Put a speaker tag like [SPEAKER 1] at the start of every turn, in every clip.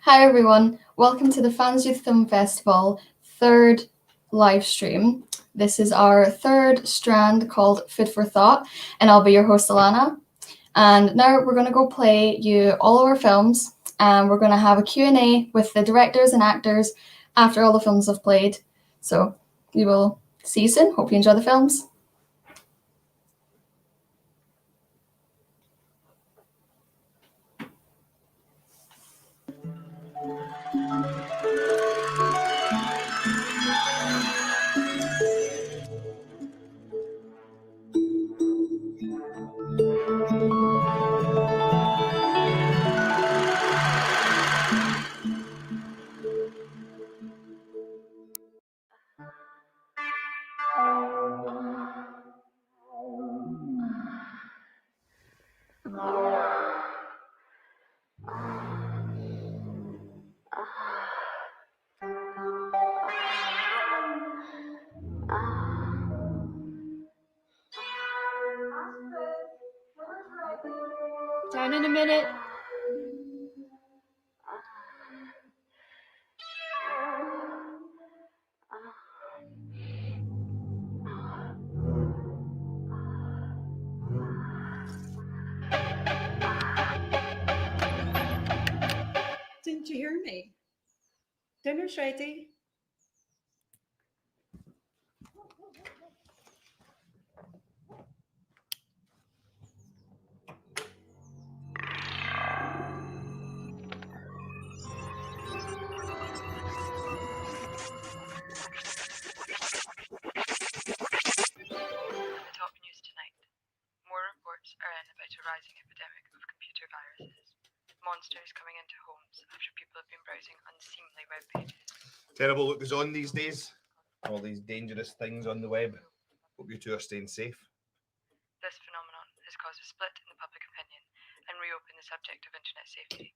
[SPEAKER 1] Hi everyone, welcome to the Fans Youth Film Festival third live stream. This is our third strand called Food for Thought, and I'll be your host Alana. And now we're going to go play you all of our films, and we're going to have a Q&A with the directors and actors after all the films have played. So we will see you soon. Hope you enjoy the films.
[SPEAKER 2] Down in a minute.
[SPEAKER 3] Didn't you hear me? Dinner's ready.
[SPEAKER 4] Top news tonight. More reports are in about a rising epidemic of computer viruses. Monsters coming into homes after people have been browsing unseemly web pages.
[SPEAKER 5] Terrible what goes on these days. All these dangerous things on the web. Hope you two are staying safe.
[SPEAKER 4] This phenomenon has caused a split in the public opinion and reopened the subject of internet safety.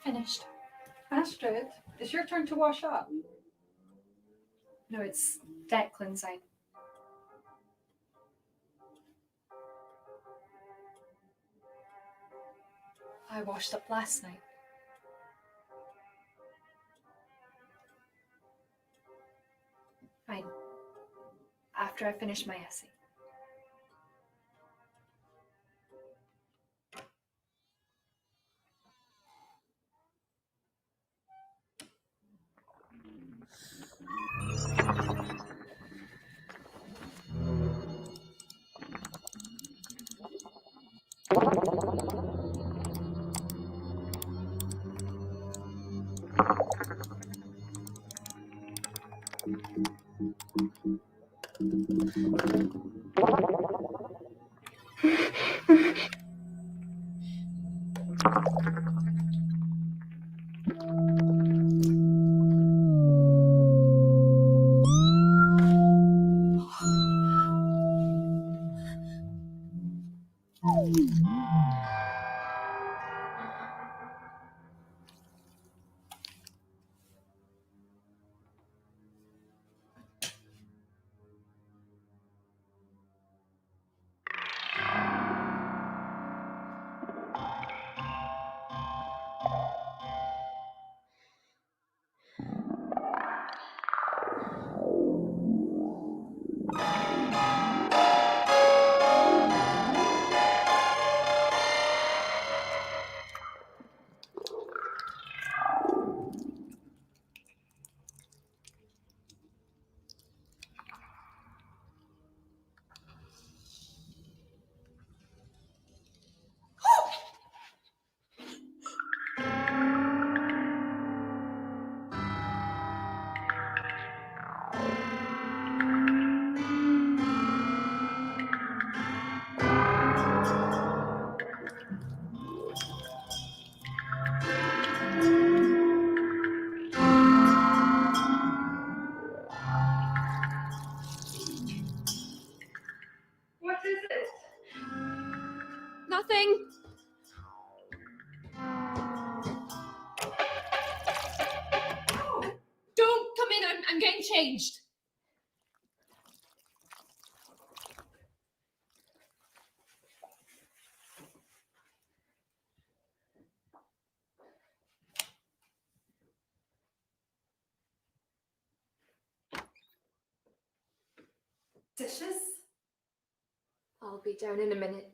[SPEAKER 2] Finished.
[SPEAKER 3] Astrid, it's your turn to wash up.
[SPEAKER 2] No, it's Declan's side. I washed up last night. Fine. After I finish my essay.
[SPEAKER 6] something? Don't come in, I'm getting changed.
[SPEAKER 3] Dishes?
[SPEAKER 6] I'll be down in a minute.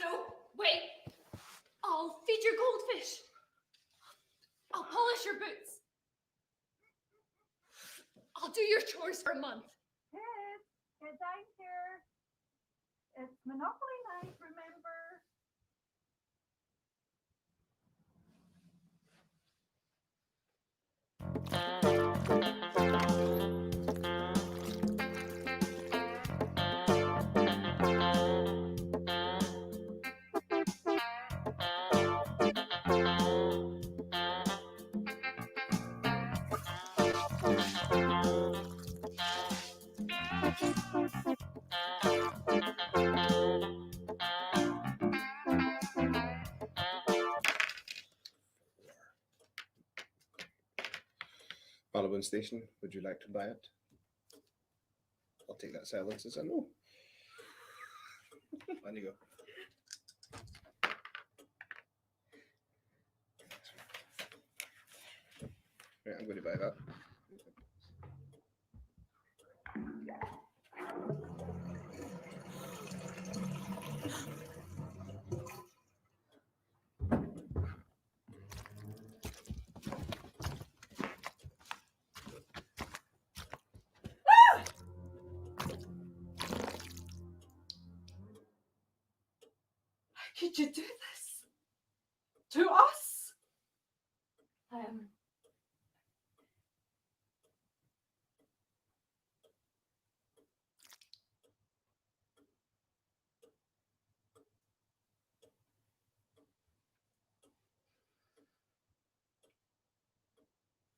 [SPEAKER 6] No, wait! I'll feed your goldfish. I'll polish your boots. I'll do your chores for a month.
[SPEAKER 3] Kids, get down here. It's Monopoly night, remember?
[SPEAKER 5] Malibone Station, would you like to buy it? I'll take that silence as a no. On you go. Right, I'm going to buy that.
[SPEAKER 3] How could you do this? To us?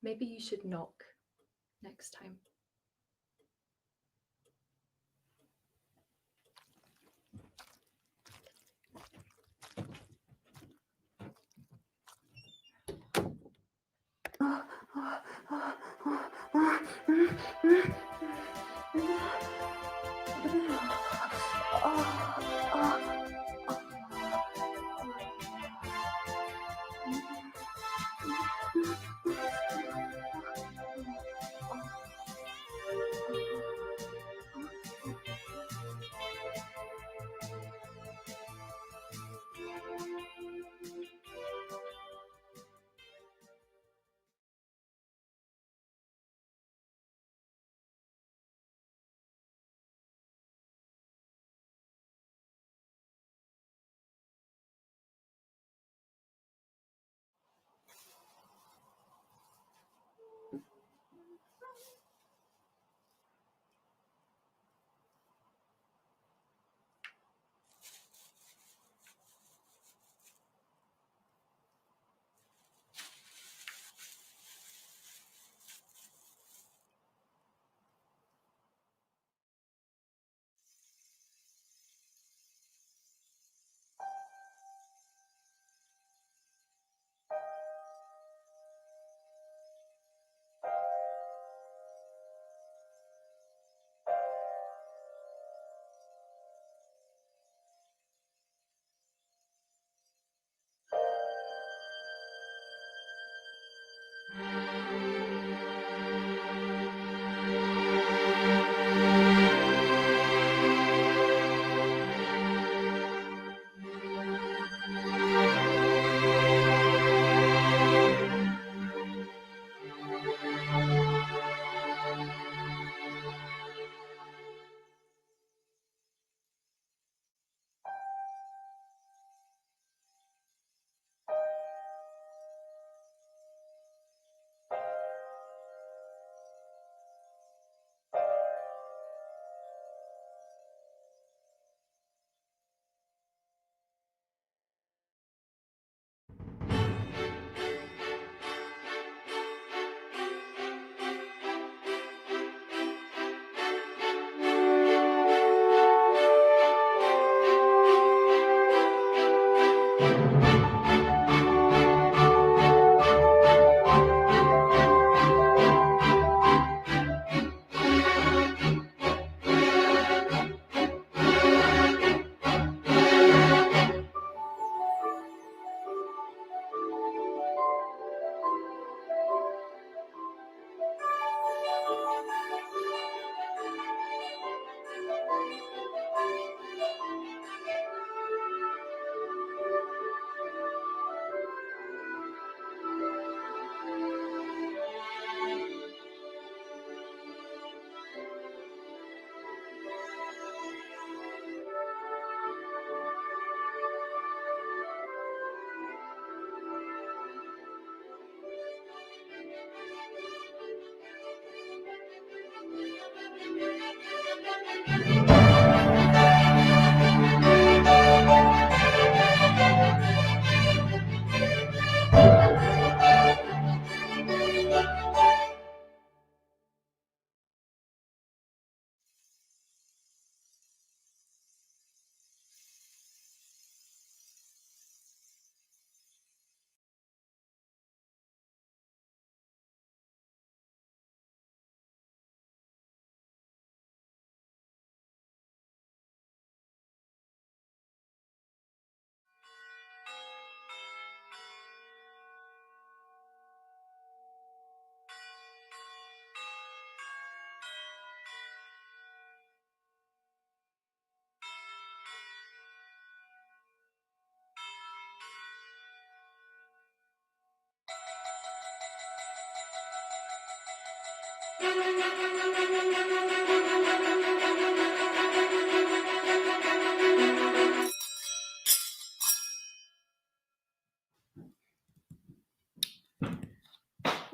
[SPEAKER 2] Maybe you should knock next time.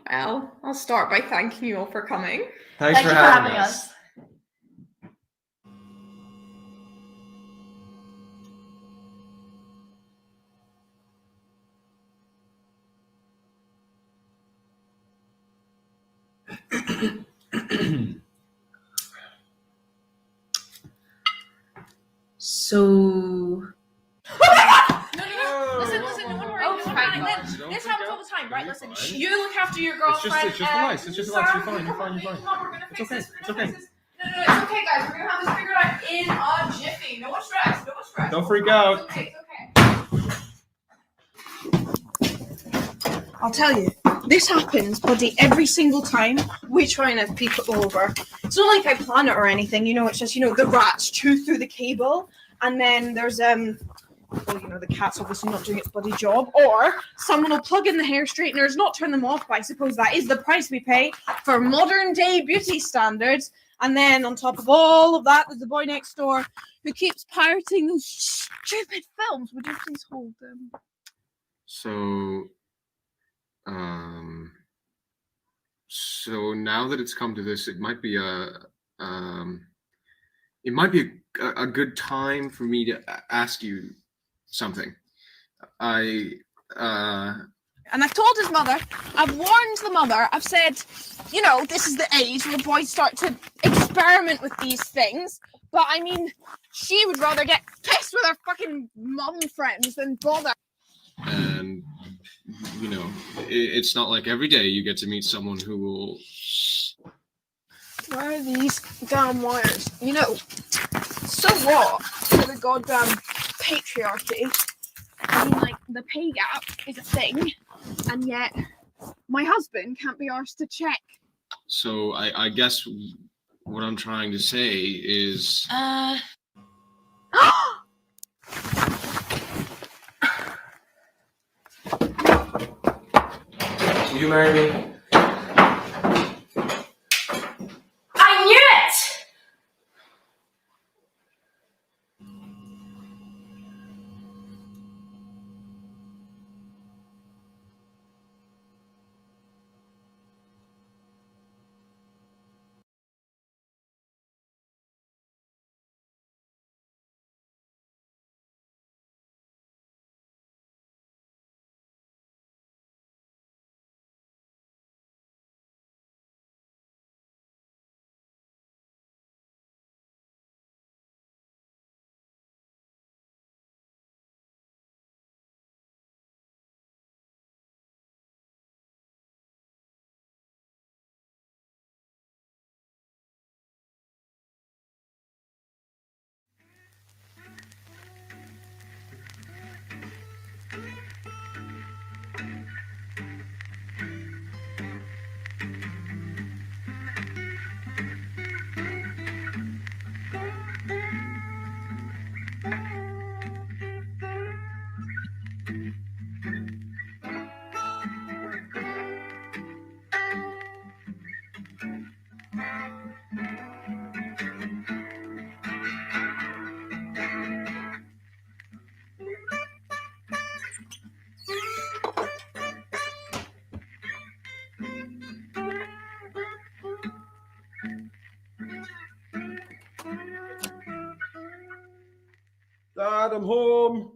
[SPEAKER 7] Well, I'll start by thanking you all for coming.
[SPEAKER 8] Thanks for having us.
[SPEAKER 9] So.
[SPEAKER 6] No, listen, no one worry.
[SPEAKER 9] Oh,
[SPEAKER 6] No
[SPEAKER 9] fine.
[SPEAKER 6] panic. This happens all the time, right? Listen, you look after your girlfriend.
[SPEAKER 8] It's just a lice. It's just a lice. You're fine. You're fine. You're fine.
[SPEAKER 6] We're gonna fix this.
[SPEAKER 8] It's okay.
[SPEAKER 6] No, it's okay, guys. We're gonna have this figured out in a jiffy. No one stress. No one stress.
[SPEAKER 8] Don't freak out.
[SPEAKER 6] It's okay.
[SPEAKER 7] I'll tell you, this happens bloody every single time we try and have people over. It's not like I plan it or anything, you know, it's just, you know, the rats chew through the cable, and then there's, well, you know, the cat's obviously not doing its bloody job, or someone will plug in the hair straighteners, not turn them off, but I suppose that is the price we pay for modern day beauty standards. And then on top of all of that, there's the boy next door who keeps pirating those stupid films. Would you please hold them?
[SPEAKER 10] So now that it's come to this, it might be a good time for me to ask you something.
[SPEAKER 7] And I've told his mother, I've warned the mother, I've said, you know, this is the age where the boys start to experiment with these things. But I mean, she would rather get kissed with her fucking mum friends than bother.
[SPEAKER 10] And you know, it's not like every day you get to meet someone who will.
[SPEAKER 7] Where are these damn wires? You know, so what for the goddamn patriarchy? I mean, like, the pay gap is a thing, and yet my husband can't be arsed to check.
[SPEAKER 10] So I guess what I'm trying to say is.
[SPEAKER 8] Will you marry me?
[SPEAKER 6] I knew it!
[SPEAKER 5] Dad, I'm home.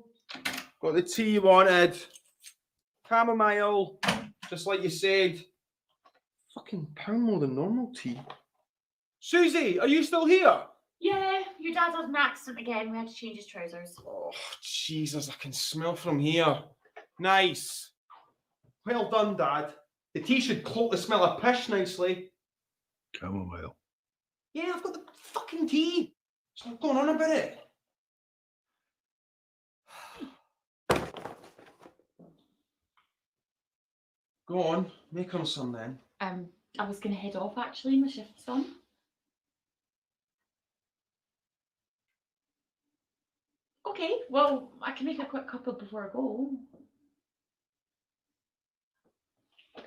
[SPEAKER 5] Got the tea you wanted. Camomile, just like you said. Fucking pound more than normal tea. Susie, are you still here?
[SPEAKER 6] Yeah, your dad had an accident again. We had to change his trousers.
[SPEAKER 5] Oh, Jesus, I can smell from here. Nice. Well done, Dad. The tea should cloak the smell of pish nicely.
[SPEAKER 11] Camomile.
[SPEAKER 5] Yeah, I've got the fucking tea. Stop going on about it. Go on, make him some then.
[SPEAKER 6] I was gonna head off actually. My shift's on. Okay, well, I can make a quick cuppa before I go.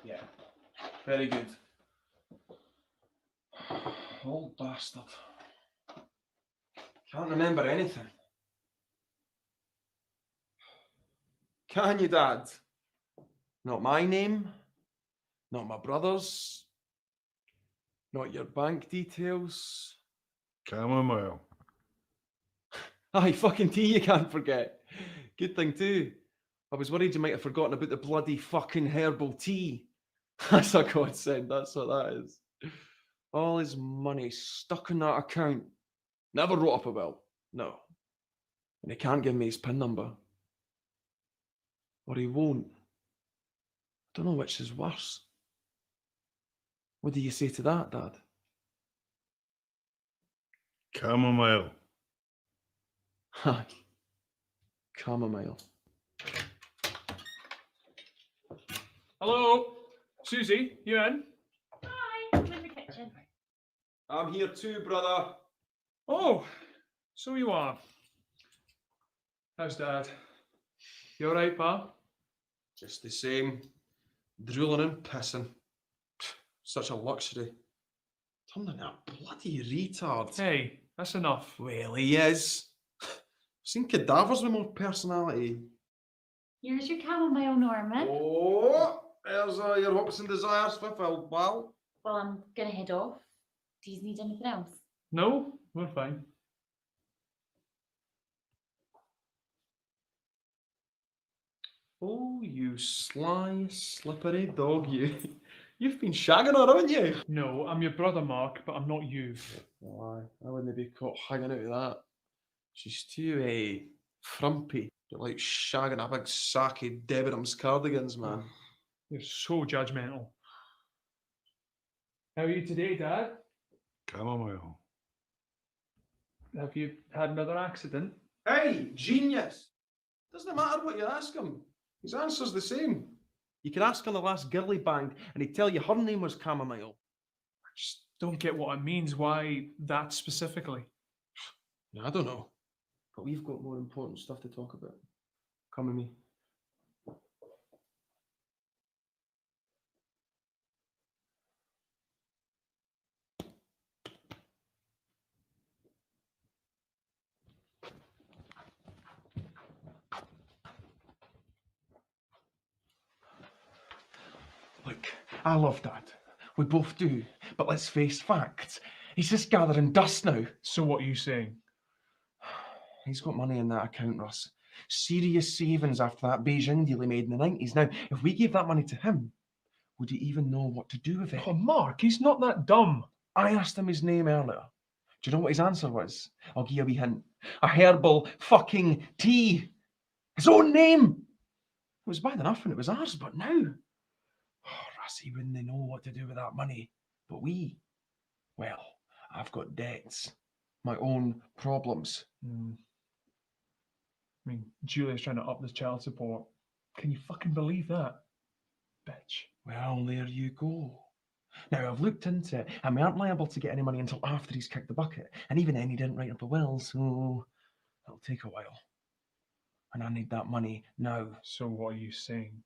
[SPEAKER 5] Yeah, very good. Old bastard. Can't remember anything. Can you, Dad? Not my name, not my brother's, not your bank details.
[SPEAKER 9] Camomile.
[SPEAKER 5] Aye, fucking tea you can't forget. Good thing too. I was worried you might have forgotten about the bloody fucking herbal tea. That's a godsend, that's what that is. All his money stuck in that account. Never wrote up a will. No. And he can't give me his PIN number. Or he won't. I don't know which is worse. What do you say to that, Dad?
[SPEAKER 9] Camomile.
[SPEAKER 5] Hi. Camomile.
[SPEAKER 8] Hello, Susie, you in?
[SPEAKER 3] Hi, I'm in the kitchen.
[SPEAKER 5] I'm here too, brother.
[SPEAKER 8] Oh, so you are. How's Dad? You all right, pa?
[SPEAKER 5] Just the same. Drooling and pissing. Such a luxury. Turned into a bloody retard.
[SPEAKER 8] Hey, that's enough.
[SPEAKER 5] Well, he is. I've seen cadavers with more personality.
[SPEAKER 3] Here's your chamomile, Norman.
[SPEAKER 5] Oh, there's your hopes and desires fulfilled, pal.
[SPEAKER 3] Well, I'm gonna head off. Do you need anything else?
[SPEAKER 8] No, we're fine.
[SPEAKER 5] Oh, you sly, slippery dog, you. You've been shagging her, haven't you?
[SPEAKER 8] No, I'm your brother, Mark, but I'm not you.
[SPEAKER 5] Why? I wouldn't be caught hanging out of that. She's too, frumpy. You're like shagging a big sack of Debenhams cardigans, man.
[SPEAKER 8] You're so judgmental. How are you today, Dad?
[SPEAKER 9] Camomile.
[SPEAKER 8] Have you had another accident?
[SPEAKER 5] Hey, genius! Doesn't matter what you ask him. His answer's the same. You could ask him the last girl he banged, and he'd tell you her name was Camomile.
[SPEAKER 8] I just don't get what it means. Why that specifically?
[SPEAKER 5] I don't know. But we've got more important stuff to talk about. Come with me. Look, I love Dad. We both do. But let's face facts. He's just gathering dust now.
[SPEAKER 8] So what are you saying?
[SPEAKER 5] He's got money in that account, Russ. Serious savings after that Beijing deal he made in the 90s. Now, if we gave that money to him, would he even know what to do with it?
[SPEAKER 8] Oh, Mark, he's not that dumb.
[SPEAKER 5] I asked him his name earlier. Do you know what his answer was? I'll give you a wee hint. A herbal fucking tea. His own name. It was bad enough when it was ours, but now... Oh, Russ, he wouldn't know what to do with that money. But we... Well, I've got debts. My own problems.
[SPEAKER 8] I mean, Julia's trying to up the child support. Can you fucking believe that? Bitch.
[SPEAKER 5] Well, there you go. Now, I've looked into it, and we aren't liable to get any money until after he's kicked the bucket. And even then, he didn't write up a will, so it'll take a while. And I need that money now.
[SPEAKER 8] So what are you saying?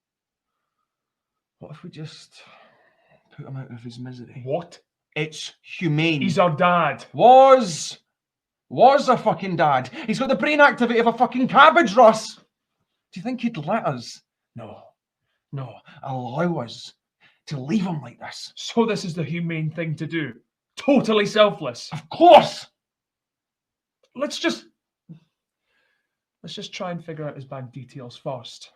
[SPEAKER 5] What if we just put him out of his misery?
[SPEAKER 8] What?
[SPEAKER 5] It's humane.
[SPEAKER 8] He's our dad.
[SPEAKER 5] Was a fucking dad. He's got the brain activity of a fucking cabbage, Russ. Do you think he'd let us? No. Allow us to leave him like this.
[SPEAKER 8] So this is the humane thing to do. Totally selfless.
[SPEAKER 5] Of course.
[SPEAKER 8] Let's just try and figure out his bank details first.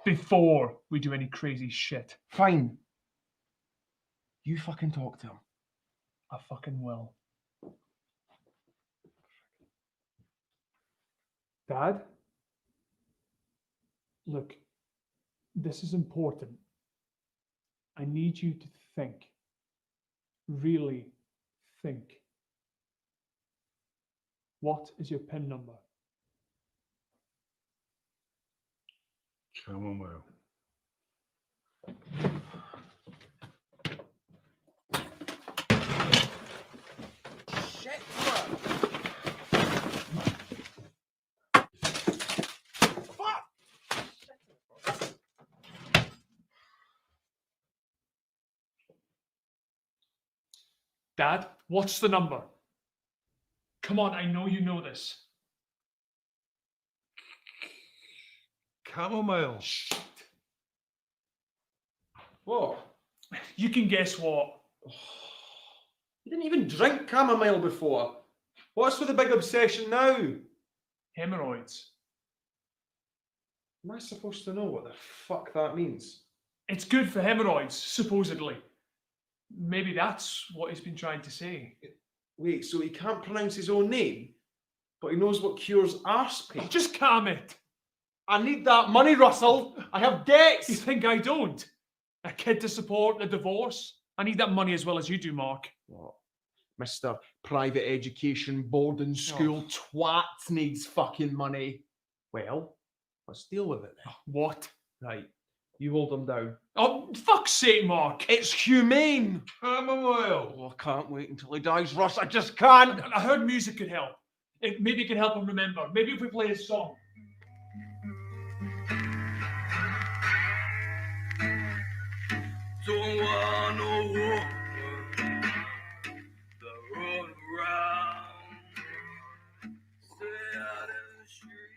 [SPEAKER 8] Before we do any crazy shit.
[SPEAKER 5] Fine. You fucking talk to him.
[SPEAKER 8] I fucking will. Dad? Look, this is important. I need you to think. Really think. What is your PIN number?
[SPEAKER 9] Camomile.
[SPEAKER 5] Shit, fuck.
[SPEAKER 8] Dad, what's the number? Come on, I know you know this.
[SPEAKER 9] Chamomile.
[SPEAKER 5] What?
[SPEAKER 8] You can guess what.
[SPEAKER 5] You didn't even drink chamomile before. What's with the big obsession now?
[SPEAKER 8] Hemorrhoids.
[SPEAKER 5] Am I supposed to know what the fuck that means?
[SPEAKER 8] It's good for hemorrhoids, supposedly. Maybe that's what he's been trying to say.
[SPEAKER 5] Wait, so he can't pronounce his own name, but he knows what cures arse pain?
[SPEAKER 8] Just calm it.
[SPEAKER 5] I need that money, Russell. I have debts.
[SPEAKER 8] You think I don't? A kid to support, a divorce. I need that money as well as you do, Mark.
[SPEAKER 5] What? Mr. Private Education Boarding School twat needs fucking money. Well, let's deal with it then.
[SPEAKER 8] What?
[SPEAKER 5] Right, you hold him down.
[SPEAKER 8] Oh, fuck's sake, Mark.
[SPEAKER 5] It's humane.
[SPEAKER 9] Chamomile.
[SPEAKER 5] Oh, I can't wait until he dies, Russ. I just can't.
[SPEAKER 8] I heard music could help. Maybe it could help him remember. Maybe if we play his song.
[SPEAKER 11] Don't want no war. The road round. Stay out in the street.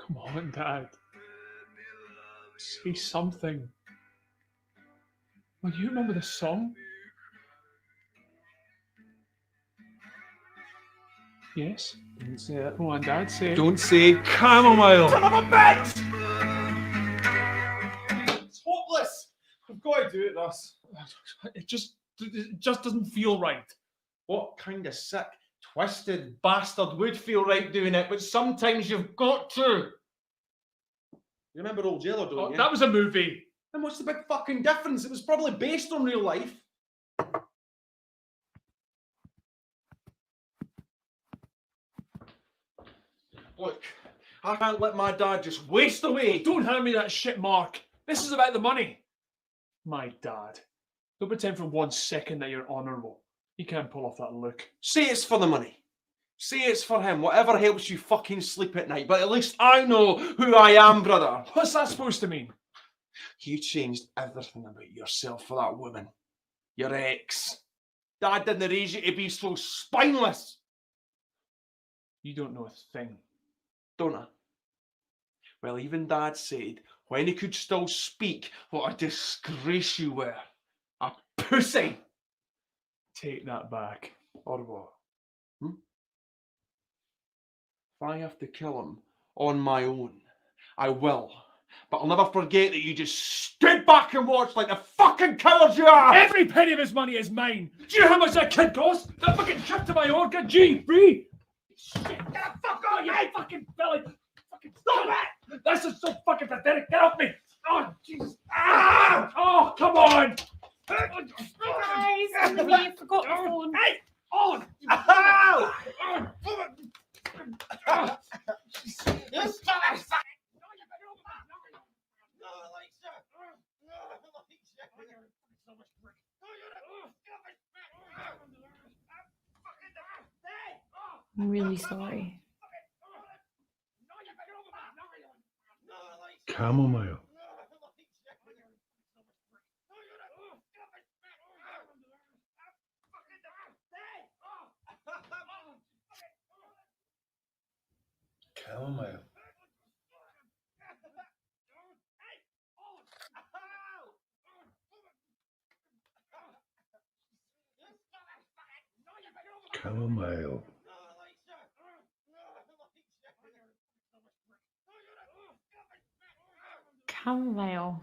[SPEAKER 8] Come on, Dad. Say something. Well, you remember the song? Yes?
[SPEAKER 5] Don't say it.
[SPEAKER 8] Come on, Dad, say it.
[SPEAKER 5] Don't say
[SPEAKER 9] Chamomile.
[SPEAKER 5] son of a bitch! It's hopeless. I've got to do it, Russ.
[SPEAKER 8] It just doesn't feel right.
[SPEAKER 5] What kind of sick, twisted bastard would feel right doing it, but sometimes you've got to. You remember Old Jailer, don't you?
[SPEAKER 8] That was a movie.
[SPEAKER 5] Then what's the big fucking difference? It was probably based on real life. Look, I can't let my dad just waste away.
[SPEAKER 8] Don't hand me that shit, Mark. This is about the money. My dad. Don't pretend for 1 second that you're honourable. You can't pull off that look.
[SPEAKER 5] Say it's for the money. Say it's for him. Whatever helps you fucking sleep at night. But at least I know who I am, brother.
[SPEAKER 8] What's that supposed to mean?
[SPEAKER 5] You changed everything about yourself for that woman. Your ex. Dad didn't raise you to be so spineless.
[SPEAKER 8] You don't know a thing.
[SPEAKER 5] Don't I? Well, even Dad said, when he could still speak, what a disgrace you were. A pussy.
[SPEAKER 8] Take that back.
[SPEAKER 5] Or what? If I have to kill him on my own, I will. But I'll never forget that you just stood back and watched like the fucking coward you are!
[SPEAKER 8] Every penny of his money is mine. Do you know how much that kid cost? That fucking trip to Mallorca, free. Shit, get the fuck out, you fucking belly. Fucking stop it! This is so fucking pathetic. Get off me! Oh, Jesus. Ah! Oh, come on!
[SPEAKER 7] Guys, we forgot the phone.
[SPEAKER 8] Hey! On!
[SPEAKER 5] Ow!
[SPEAKER 12] I'm really sorry.
[SPEAKER 9] Chamomile. Chamomile. Chamomile.
[SPEAKER 12] Camomile.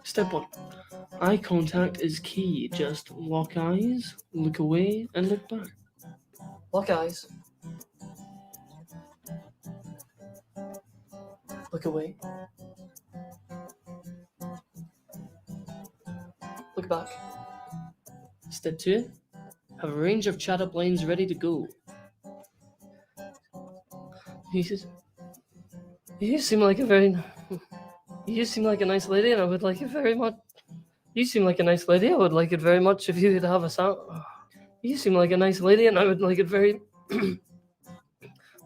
[SPEAKER 13] Step 1. Eye contact is key. Just lock eyes, look away, and look back. Lock eyes. Look away. Look back. Step 2. Have a range of chat-up lines ready to go. You seem like a very... You seem like a nice lady, and I would like it very much. You seem like a nice lady. I would like it very much if you could have a sound. You seem like a nice lady, and I would like it very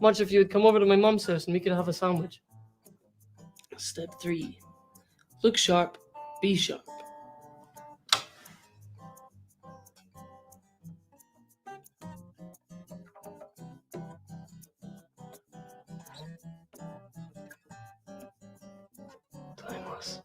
[SPEAKER 13] much if you would come over to my mom's house and we could have a sandwich. Step 3. Look sharp, be sharp. Timeless.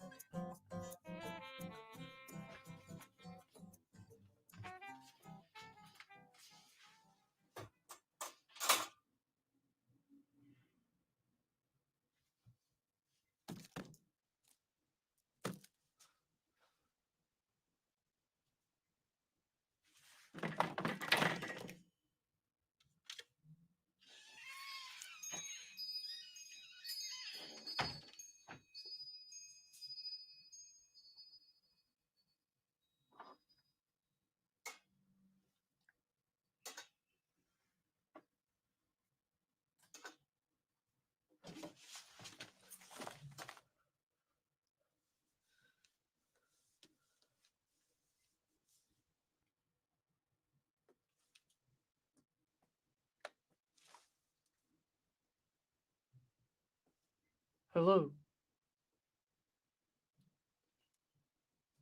[SPEAKER 13] Hello.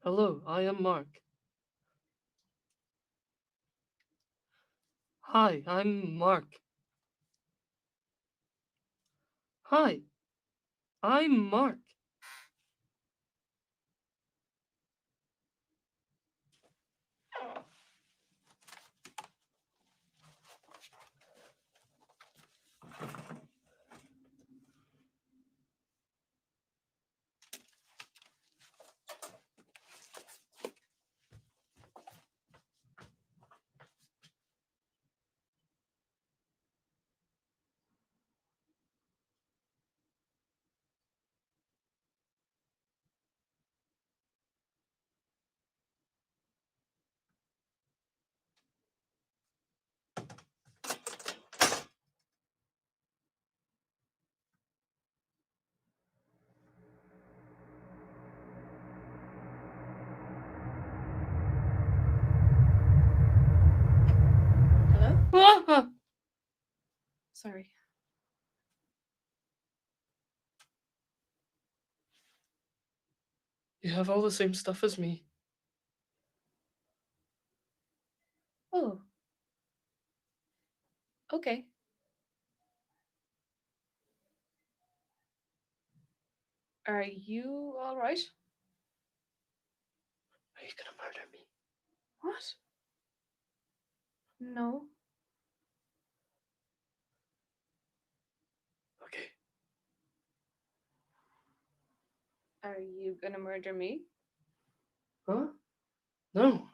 [SPEAKER 13] Hello, I am Mark. Hi, I'm Mark. Hi, I'm Mark.
[SPEAKER 7] Hello? Sorry.
[SPEAKER 13] You have all the same stuff as me.
[SPEAKER 7] Oh. Okay. Are you alright?
[SPEAKER 13] Are you gonna murder me?
[SPEAKER 7] What? No.
[SPEAKER 13] Okay.
[SPEAKER 7] Are you gonna murder me?
[SPEAKER 13] Huh? No.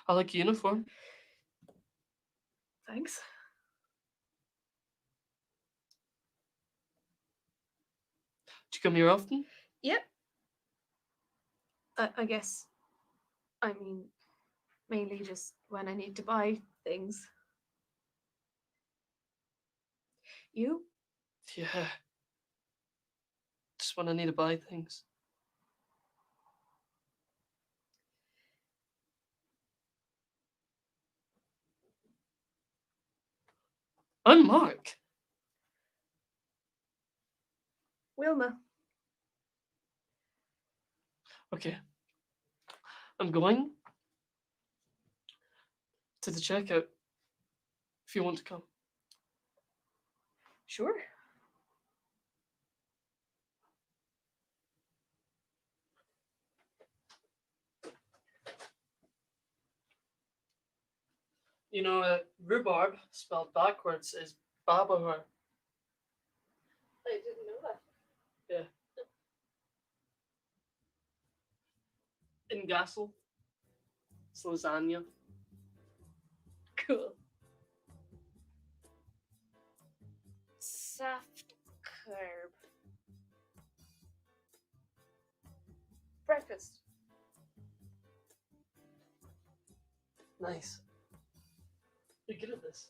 [SPEAKER 13] I like your uniform.
[SPEAKER 7] Thanks.
[SPEAKER 13] Do you come here often?
[SPEAKER 7] Yep. I guess. I mean, mainly just when I need to buy things. You?
[SPEAKER 13] Yeah. Just when I need to buy things. I'm Mark.
[SPEAKER 7] Wilma.
[SPEAKER 13] Okay. I'm going to the checkout if you want to come.
[SPEAKER 7] Sure.
[SPEAKER 13] You know, rhubarb spelled backwards is babahar.
[SPEAKER 7] I didn't know that.
[SPEAKER 13] Yeah. In Gassel, it's lasagna.
[SPEAKER 7] Cool. Soft curb. Breakfast.
[SPEAKER 13] Nice. You're good at this.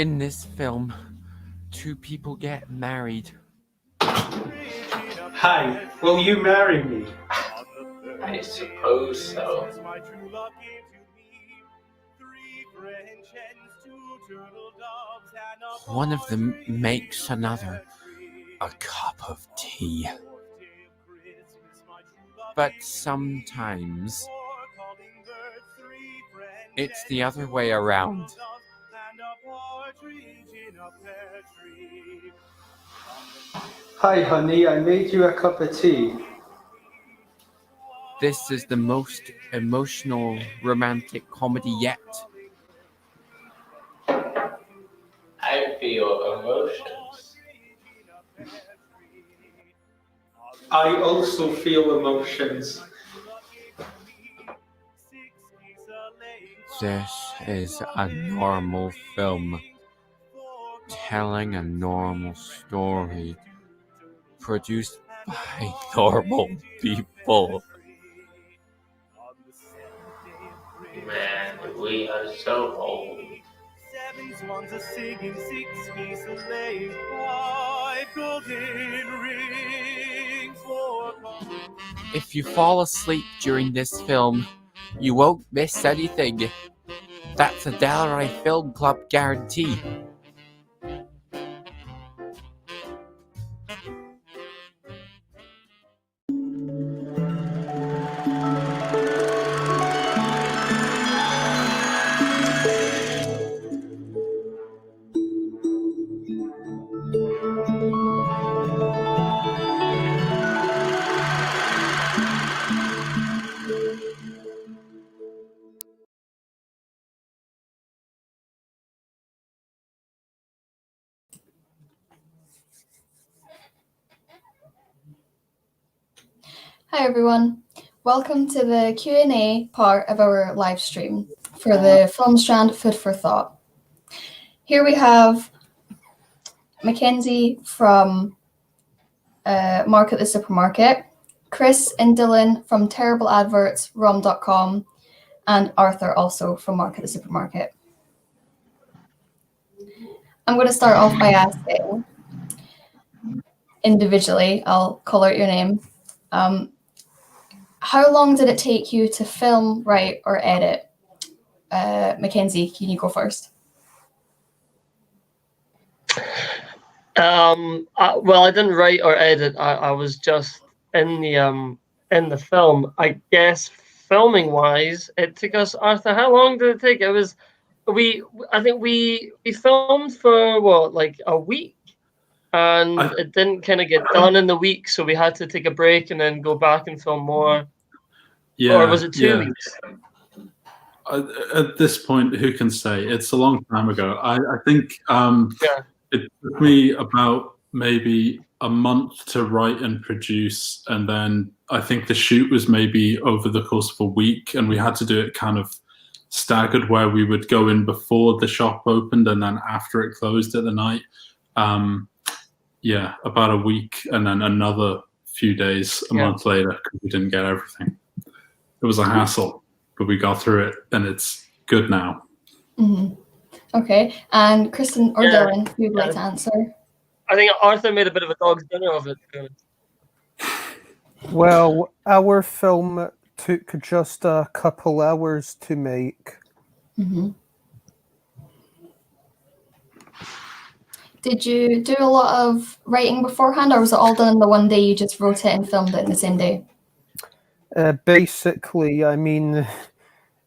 [SPEAKER 14] In this film, two people get married.
[SPEAKER 15] Hi, will you marry me?
[SPEAKER 16] I suppose so.
[SPEAKER 14] One of them makes another a cup of tea. But sometimes it's the other way around.
[SPEAKER 15] Hi, honey, I made you a cup of tea.
[SPEAKER 14] This is the most emotional romantic comedy yet.
[SPEAKER 16] I feel emotions.
[SPEAKER 15] I also feel emotions.
[SPEAKER 14] This is a normal film, telling a normal story, produced by normal people.
[SPEAKER 16] Man, we are so old.
[SPEAKER 11] Swans are singing, 6 geese are laying, 5 golden rings for
[SPEAKER 14] If you fall asleep during this film, you won't miss anything. That's a Delray Film Club guarantee.
[SPEAKER 1] Hi everyone, welcome to the Q&A part of our live stream for the Film Strand Food for Thought. Here we have Mackenzie from Mark at the Supermarket, Chris and Dylan from Terrible Adverts, rom.com, and Arthur also from Mark at the Supermarket. I'm going to start off by asking individually, I'll call out your name. How long did it take you to film, write, or edit? Mackenzie, can you go first?
[SPEAKER 13] Well, I didn't write or edit. I was just in the film. I guess filming wise, it took us. Arthur, how long did it take? I think we filmed for what, like a week, and it didn't kind of get done in the week, so we had to take a break and then go back and film more.
[SPEAKER 17] Yeah.
[SPEAKER 13] Or was it 2 weeks?
[SPEAKER 17] At this point, who can say? It's a long time ago. I think it took me about maybe a month to write and produce, and then I think the shoot was maybe over the course of a week, and we had to do it kind of staggered, where we would go in before the shop opened and then after it closed at the night. Yeah, about a week, and then another few days a month later, because we didn't get everything. It was a hassle, but we got through it, and it's good now.
[SPEAKER 1] Mm-hmm. Okay, and Kristen or Dylan, who would like to answer?
[SPEAKER 13] I think Arthur made a bit of a dog's dinner of it.
[SPEAKER 18] Well, our film took just a couple hours to make.
[SPEAKER 1] Mm-hmm. Did you do a lot of writing beforehand, or was it all done in the one day you just wrote it and filmed it in the same day?
[SPEAKER 18] Basically, I mean,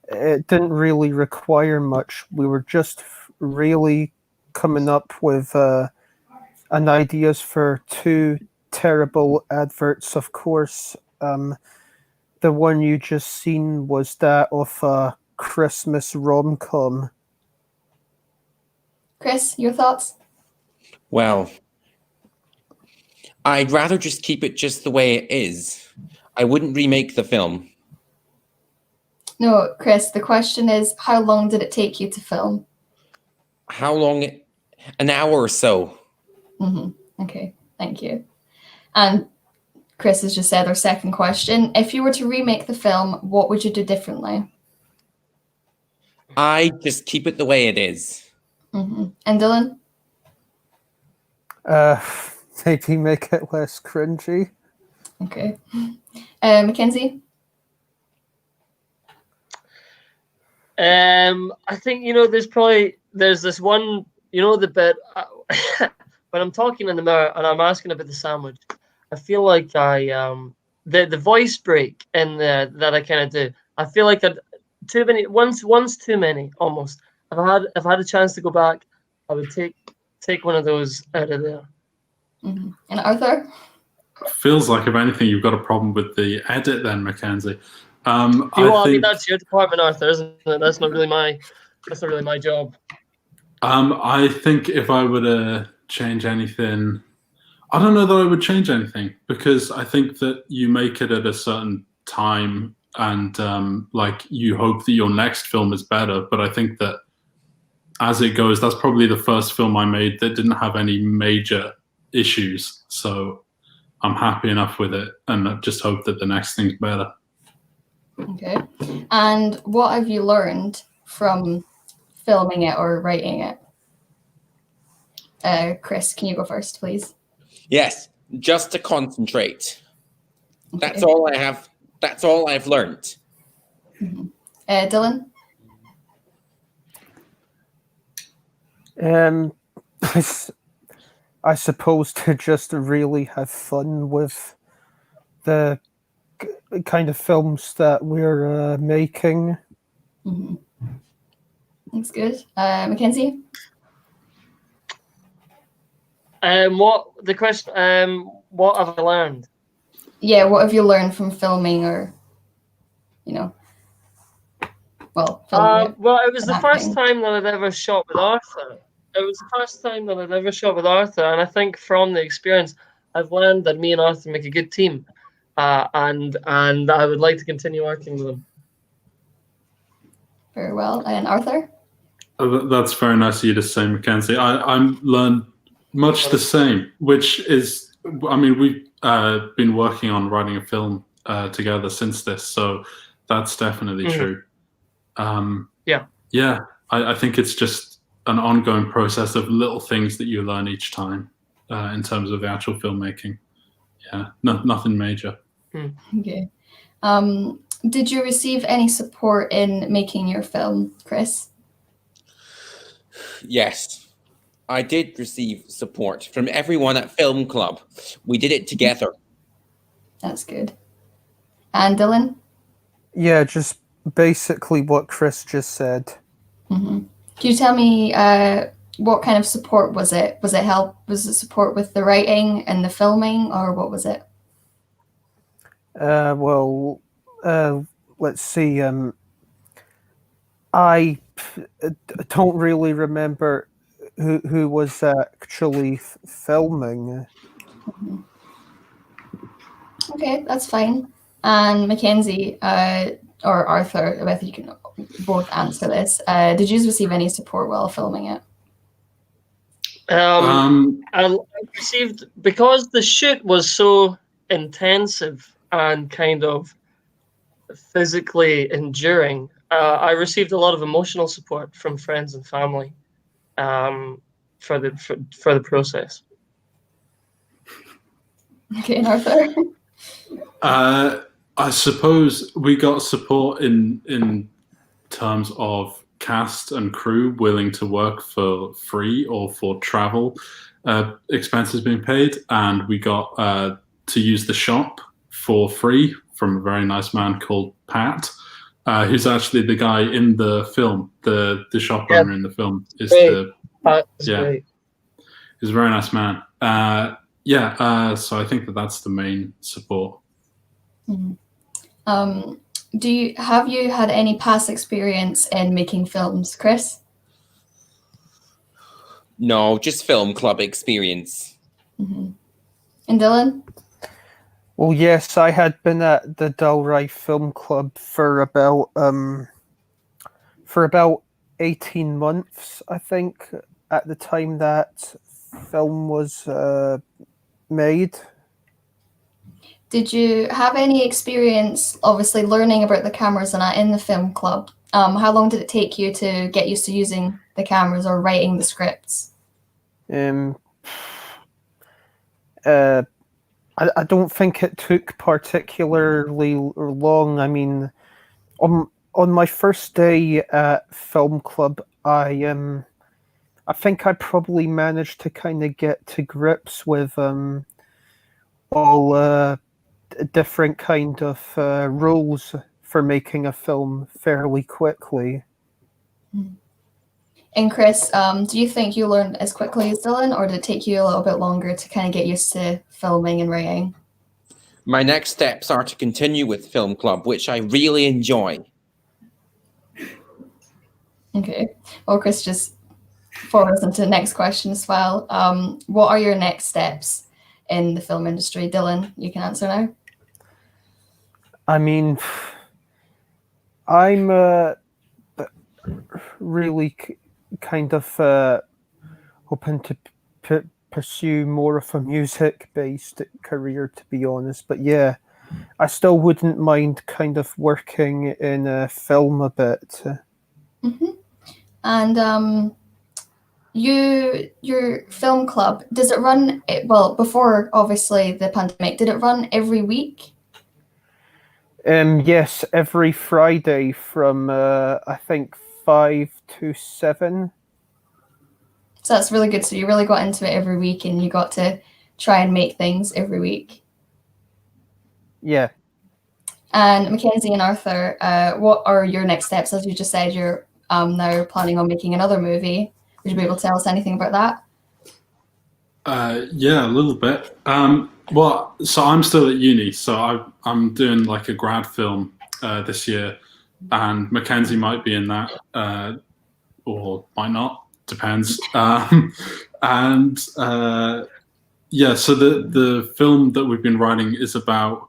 [SPEAKER 18] it didn't really require much. We were just really coming up with an ideas for 2 terrible adverts. Of course, the one you just seen was that of a Christmas rom-com.
[SPEAKER 1] Chris, your thoughts?
[SPEAKER 19] Well, I'd rather just keep it just the way it is. I wouldn't remake the film.
[SPEAKER 1] No, Chris, the question is, how long did it take you to film?
[SPEAKER 19] How long? An hour or so.
[SPEAKER 1] Mm-hmm. Okay, thank you. And Chris has just said our second question. If you were to remake the film, what would you do differently?
[SPEAKER 19] I just keep it the way it is.
[SPEAKER 1] And Dylan?
[SPEAKER 18] Maybe make it less cringy.
[SPEAKER 1] Okay. Mackenzie?
[SPEAKER 13] I think there's this one, the bit when I'm talking in the mirror and I'm asking about the sandwich. I feel like the voice break in there that I kind of do. I feel like too many once too many almost. If I had a chance to go back, I would take one of those out of there.
[SPEAKER 1] And Arthur?
[SPEAKER 17] Feels like, if anything, you've got a problem with the edit then, Mackenzie.
[SPEAKER 13] I mean, that's your department, Arthur, isn't it? That's not really my job.
[SPEAKER 17] I think if I were to change anything, I don't know that I would change anything, because I think that you make it at a certain time and you hope that your next film is better. But I think that as it goes, that's probably the first film I made that didn't have any major issues. So I'm happy enough with it, and I just hope that the next thing's better.
[SPEAKER 1] Okay. And what have you learned from filming it or writing it? Chris, can you go first, please?
[SPEAKER 19] Yes, just to concentrate.
[SPEAKER 1] Okay.
[SPEAKER 19] That's all I have. That's all I've learned.
[SPEAKER 1] Dylan?
[SPEAKER 18] I suppose to just really have fun with the kind of films that we're making.
[SPEAKER 1] That's good. Mackenzie?
[SPEAKER 13] What have I learned?
[SPEAKER 1] Yeah, what have you learned from filming, or filming it?
[SPEAKER 13] Well, it was
[SPEAKER 1] and
[SPEAKER 13] the first
[SPEAKER 1] acting?
[SPEAKER 13] time that I'd ever shot with Arthur. And I think from the experience, I've learned that me and Arthur make a good team, and I would like to continue working with him.
[SPEAKER 1] Very well. And Arthur?
[SPEAKER 17] That's very nice of you to say, Mackenzie. I'm learned much the same, which is, I mean, we've been working on writing a film together since this, so that's definitely true. Yeah, I think it's just an ongoing process of little things that you learn each time in terms of the actual filmmaking. Yeah, nothing major.
[SPEAKER 1] Okay. Did you receive any support in making your film, Chris?
[SPEAKER 19] Yes, I did receive support from everyone at Film Club. We did it together.
[SPEAKER 1] That's good. And Dylan?
[SPEAKER 18] Yeah, just basically what Chris just said.
[SPEAKER 1] Can you tell me what kind of support was it? Was it support with the writing and the filming, or what was it?
[SPEAKER 18] Let's see. I don't really remember who was actually filming.
[SPEAKER 1] Okay, that's fine. And Mackenzie or Arthur, whether you can both answer this, did you receive any support while filming it?
[SPEAKER 13] I received, because the shoot was so intensive and kind of physically enduring, I received a lot of emotional support from friends and family for the process.
[SPEAKER 1] Okay, and Arthur?
[SPEAKER 17] I suppose we got support in terms of cast and crew willing to work for free or for travel expenses being paid, and we got to use the shop for free from a very nice man called Pat, who's actually the guy in the film. The shop owner in the film is
[SPEAKER 13] great.
[SPEAKER 17] He's a very nice man. So I think that's the main support.
[SPEAKER 1] Have you had any past experience in making films, Chris?
[SPEAKER 19] No, just Film Club experience.
[SPEAKER 1] And Dylan?
[SPEAKER 18] Well, yes, I had been at the Dalry Film Club for about 18 months, I think, at the time that film was made.
[SPEAKER 1] Did you have any experience, obviously, learning about the cameras and that in the film club? How long did it take you to get used to using the cameras or writing the scripts?
[SPEAKER 18] I don't think it took particularly long. I mean, on my first day at film club, I think I probably managed to kind of get to grips with all different kind of rules for making a film fairly quickly.
[SPEAKER 1] And Chris, do you think you learned as quickly as Dylan, or did it take you a little bit longer to kind of get used to filming and writing?
[SPEAKER 19] My next steps are to continue with film club, which I really enjoy.
[SPEAKER 1] Okay. Well, Chris just forwards into the next question as well. What are your next steps in the film industry? Dylan, you can answer now.
[SPEAKER 18] I mean, I'm really kind of hoping to pursue more of a music-based career, to be honest. But yeah, I still wouldn't mind kind of working in a film a bit.
[SPEAKER 1] Mm-hmm. And your film club, does it run, well, before obviously the pandemic, did it run every week?
[SPEAKER 18] Yes, every Friday from I think 5 to 7.
[SPEAKER 1] So that's really good. So you really got into it every week and you got to try and make things every week.
[SPEAKER 18] Yeah.
[SPEAKER 1] And Mackenzie and Arthur, what are your next steps? As you just said, you're now planning on making another movie. Would you be able to tell us anything about that?
[SPEAKER 17] Yeah, a little bit. Well, so I'm still at uni, so I'm doing like a grad film this year, and Mackenzie might be in that, or might not, depends. Yeah, so the film that we've been writing is about,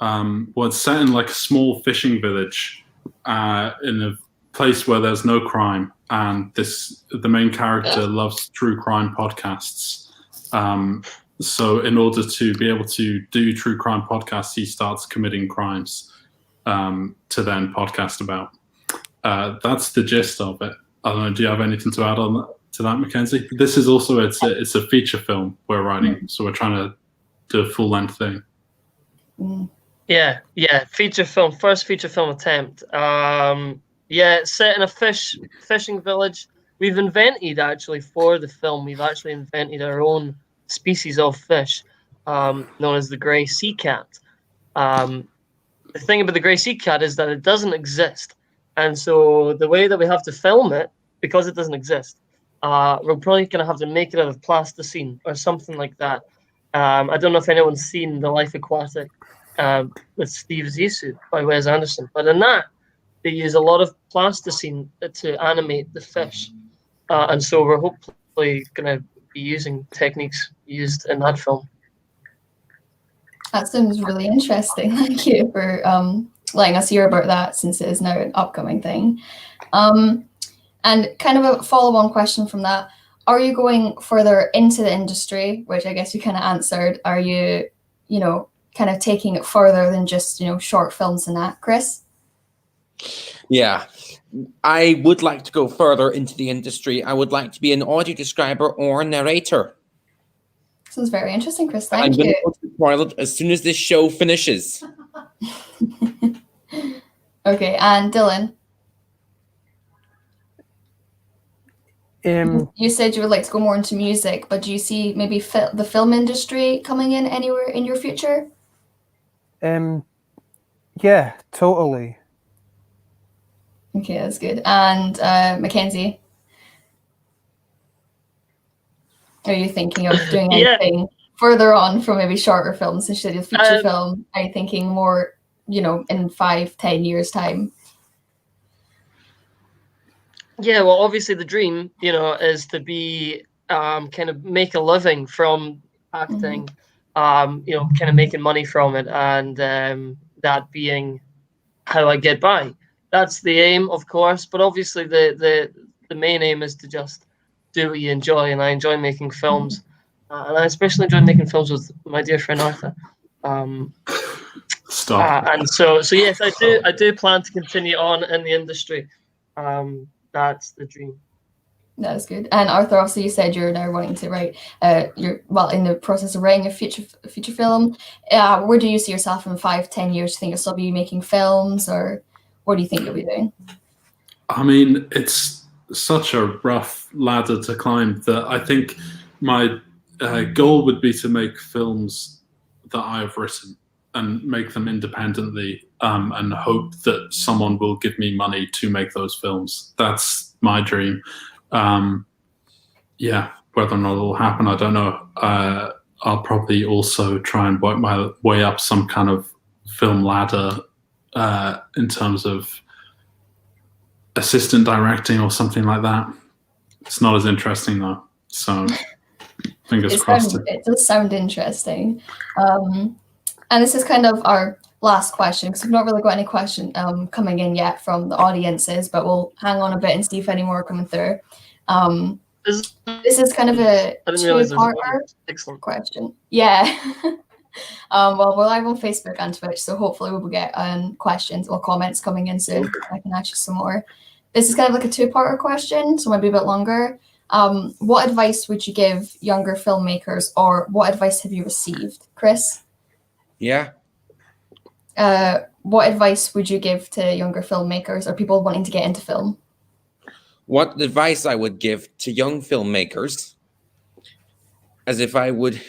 [SPEAKER 17] well, it's set in like a small fishing village in a place where there's no crime, and the main character loves true crime podcasts. So in order to be able to do true crime podcasts, he starts committing crimes to then podcast about. That's the gist of it. I don't know, do you have anything to add to that, Mackenzie? This is also, it's a feature film we're writing, so we're trying to do a full-length thing.
[SPEAKER 13] Yeah, feature film, first feature film attempt. Yeah, it's set in a fishing village. We've invented, actually, for the film, we've actually invented our own species of fish, known as the grey sea cat. The thing about the grey sea cat is that it doesn't exist. And so the way that we have to film it, because it doesn't exist, we're probably going to have to make it out of plasticine or something like that. I don't know if anyone's seen The Life Aquatic with Steve Zissou by Wes Anderson, but in that, they use a lot of plasticine to animate the fish. And so we're hopefully going to be using techniques used in that film.
[SPEAKER 1] That sounds really interesting. Thank you for letting us hear about that, since it is now an upcoming thing. And kind of a follow-on question from that, are you going further into the industry, which I guess you kind of answered? Are you, kind of taking it further than just, short films and that, Chris?
[SPEAKER 19] Yeah, I would like to go further into the industry. I would like to be an audio describer or narrator.
[SPEAKER 1] Sounds very interesting, Chris.
[SPEAKER 19] I'm
[SPEAKER 1] Thank
[SPEAKER 19] going
[SPEAKER 1] you.
[SPEAKER 19] to go to the toilet as soon as this show finishes.
[SPEAKER 1] Okay, and Dylan? You said you would like to go more into music, but do you see maybe the film industry coming in anywhere in your future?
[SPEAKER 18] Yeah, totally.
[SPEAKER 1] Okay, that's good. And Mackenzie? Are you thinking of doing anything further on from maybe shorter films instead of feature film? Are you thinking more, in 5-10 years' time?
[SPEAKER 13] Yeah, well, obviously the dream, is to be kind of make a living from acting, kind of making money from it, and that being how I get by. That's the aim, of course, but obviously the main aim is to just do what you enjoy, and I enjoy making films, and I especially enjoy making films with my dear friend Arthur.
[SPEAKER 17] Stop.
[SPEAKER 13] And so yes, I do plan to continue on in the industry. That's the dream.
[SPEAKER 1] That is good. And Arthur, also you said you're now wanting to write. You're in the process of writing a feature film. Where do you see yourself in 5-10 years? Do you think you'll still be making films, or what do you think you'll be doing?
[SPEAKER 17] I mean, it's such a rough ladder to climb that I think my goal would be to make films that I've written and make them independently, and hope that someone will give me money to make those films. That's my dream. Yeah, whether or not it'll happen, I don't know. I'll probably also try and work my way up some kind of film ladder in terms of assistant directing or something like that. It's not as interesting though, so fingers crossed.
[SPEAKER 1] It does sound interesting. And this is kind of our last question, because we've not really got any question coming in yet from the audiences, but we'll hang on a bit and see if any more are coming through. This is kind of a two-parter question. Yeah. Well, we're live on Facebook and Twitch, so hopefully we'll get questions or comments coming in soon. I can ask you some more. This is kind of like a two-parter question, so maybe a bit longer. What advice would you give younger filmmakers, or what advice have you received? Chris?
[SPEAKER 19] Yeah.
[SPEAKER 1] What advice would you give to younger filmmakers or people wanting to get into film?
[SPEAKER 19] What advice I would give to young filmmakers, as if I would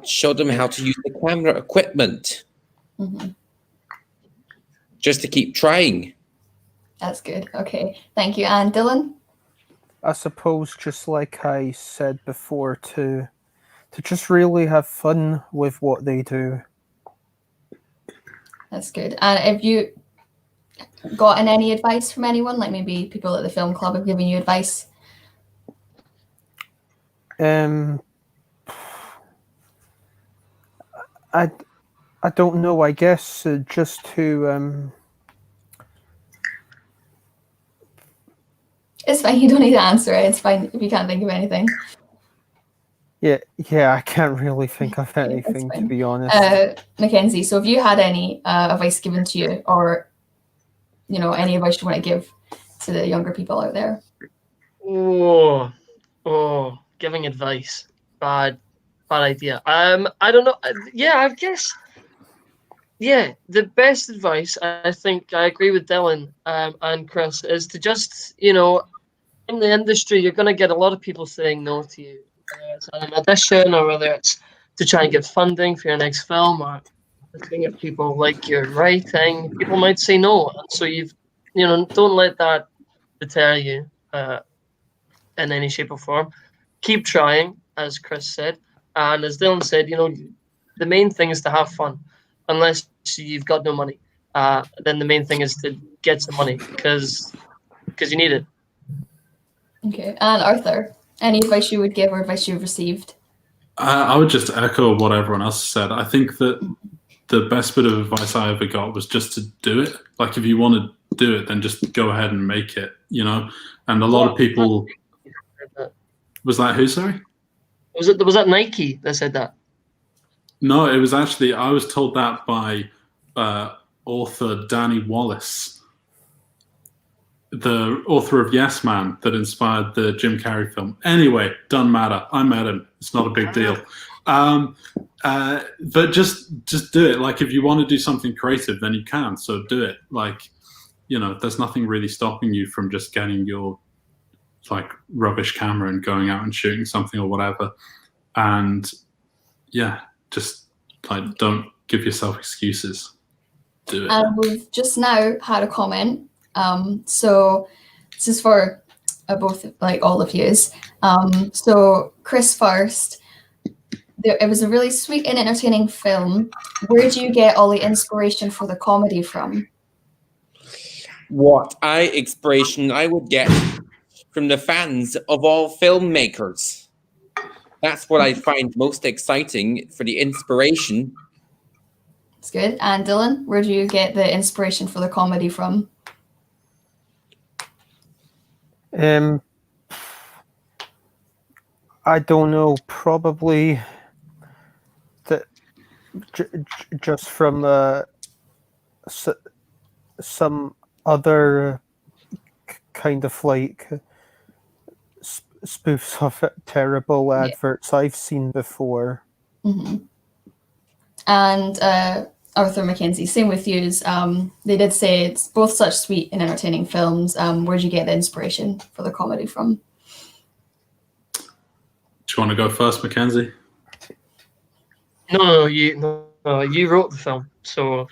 [SPEAKER 19] show them how to use the camera equipment, just to keep trying.
[SPEAKER 1] That's good. Okay, thank you. And Dylan?
[SPEAKER 18] I suppose, just like I said before, to just really have fun with what they do.
[SPEAKER 1] That's good. And have you gotten any advice from anyone? Like maybe people at the film club have given you advice?
[SPEAKER 18] I don't know. I guess just to
[SPEAKER 1] It's fine. You don't need to answer it. It's fine if you can't think of anything.
[SPEAKER 18] Yeah, I can't really think of anything, to be honest.
[SPEAKER 1] Mackenzie, so have you had any advice given to you, or any advice you want to give to the younger people out there?
[SPEAKER 13] Giving advice, bad idea. I don't know. I guess. Yeah, the best advice, I think, I agree with Dylan and Chris, is to just, in the industry, you're going to get a lot of people saying no to you. Whether it's an audition, or whether it's to try and get funding for your next film, or looking at people like your writing, people might say no. And so don't let that deter you in any shape or form. Keep trying, as Chris said. And as Dylan said, the main thing is to have fun. Unless you've got no money, then the main thing is to get some money, because you need it.
[SPEAKER 1] Okay. And Arthur, any advice you would give or advice you've received?
[SPEAKER 17] I would just echo what everyone else said. I think that the best bit of advice I ever got was just to do it. Like, if you want to do it, then just go ahead and make it, And a lot of people... Was that who, sorry?
[SPEAKER 13] Was that Nike that said that?
[SPEAKER 17] No, it was actually, I was told that by author Danny Wallace, the author of Yes Man, that inspired the Jim Carrey film. Anyway, doesn't matter. I met him. It's not a big deal. But just do it. Like, if you want to do something creative, then you can. So do it. Like, there's nothing really stopping you from just getting your rubbish camera and going out and shooting something or whatever. And yeah, just don't give yourself excuses. Do it.
[SPEAKER 1] And we've just now had a comment. So this is for both, all of yous. So Chris first. It was a really sweet and entertaining film. Where do you get all the inspiration for the comedy from?
[SPEAKER 19] What inspiration I would get from the fans of all filmmakers. That's what I find most exciting for the inspiration.
[SPEAKER 1] That's good. And Dylan, where do you get the inspiration for the comedy from?
[SPEAKER 18] I don't know. Probably just from some other kind of like spoofs of terrible adverts I've seen before.
[SPEAKER 1] Mm-hmm. And Arthur Mackenzie, same with you. They did say it's both such sweet and entertaining films. Where'd you get the inspiration for the comedy from?
[SPEAKER 17] Do you want to go first, Mackenzie?
[SPEAKER 13] No, you wrote the film, so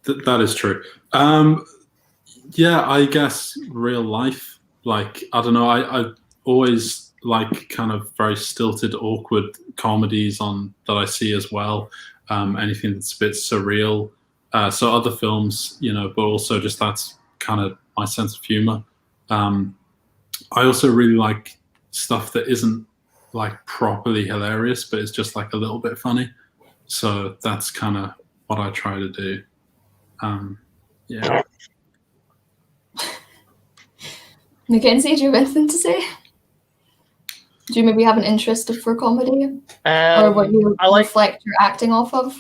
[SPEAKER 17] That is true. Yeah, I guess real life. Like, I don't know. I always like kind of very stilted, awkward comedies that I see as well. Anything that's a bit surreal. So other films, but also just that's kind of my sense of humor. I also really like stuff that isn't like properly hilarious, but it's just like a little bit funny. So that's kind of what I try to do. Yeah.
[SPEAKER 1] Mackenzie, do you have anything to say? Do you maybe have an interest for comedy? Or what you reflect your acting off of?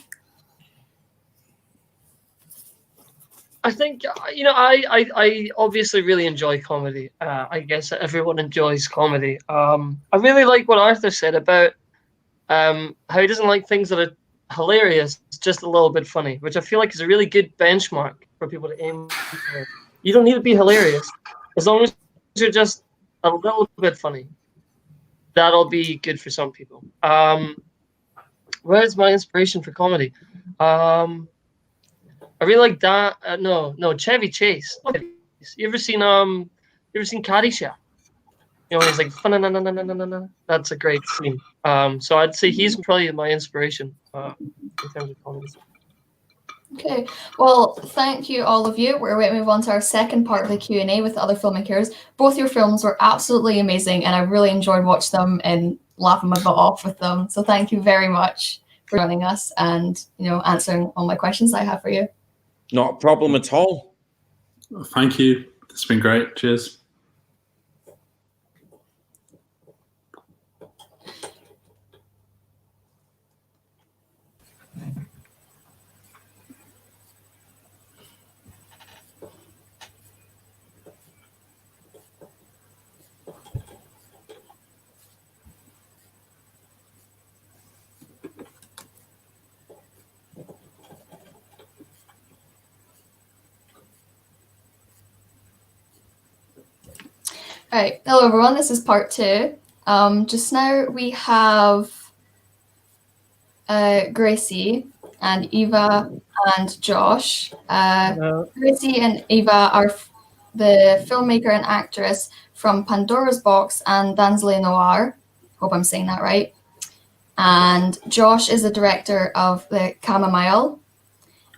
[SPEAKER 13] I think, I obviously really enjoy comedy. I guess everyone enjoys comedy. I really like what Arthur said about how he doesn't like things that are hilarious, just a little bit funny, which I feel like is a really good benchmark for people to aim for. You don't need to be hilarious. As long as you're just a little bit funny, that'll be good for some people. Where's my inspiration for comedy? I really like that. No, Chevy Chase. You ever seen Caddyshack? He's like, that's a great scene. So I'd say he's probably my inspiration in terms of comedy.
[SPEAKER 1] Okay, well, thank you, all of you. We're going to move on to our second part of the Q&A with the other filmmakers. Both your films were absolutely amazing, and I really enjoyed watching them and laughing my butt off with them. So thank you very much for joining us and answering all my questions I have for you.
[SPEAKER 19] Not a problem at all.
[SPEAKER 17] Thank you. It's been great. Cheers.
[SPEAKER 1] All right, hello everyone, this is part 2. Just now we have Gracie and Eva and Josh. Gracie and Eva are the filmmaker and actress from Pandora's Box and Noir. Hope I'm saying that right. And Josh is the director of the Camomile.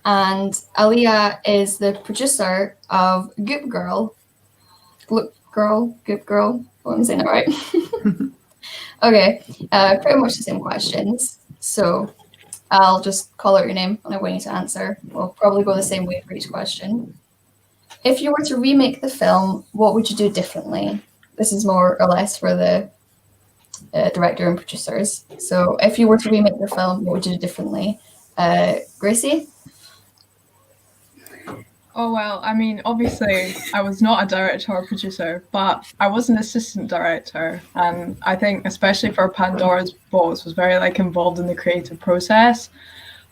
[SPEAKER 1] And Aaliyah is the producer of Gloop Girl. Gloop Girl. Hope I'm saying that right. Okay, pretty much the same questions. So I'll just call out your name and I want you to answer. We'll probably go the same way for each question. If you were to remake the film, what would you do differently? This is more or less for the director and producers. So if you were to remake the film, what would you do differently? Gracie?
[SPEAKER 6] Oh, well, I mean, obviously, I was not a director or producer, but I was an assistant director. And I think, especially for Pandora's Box, was very, involved in the creative process.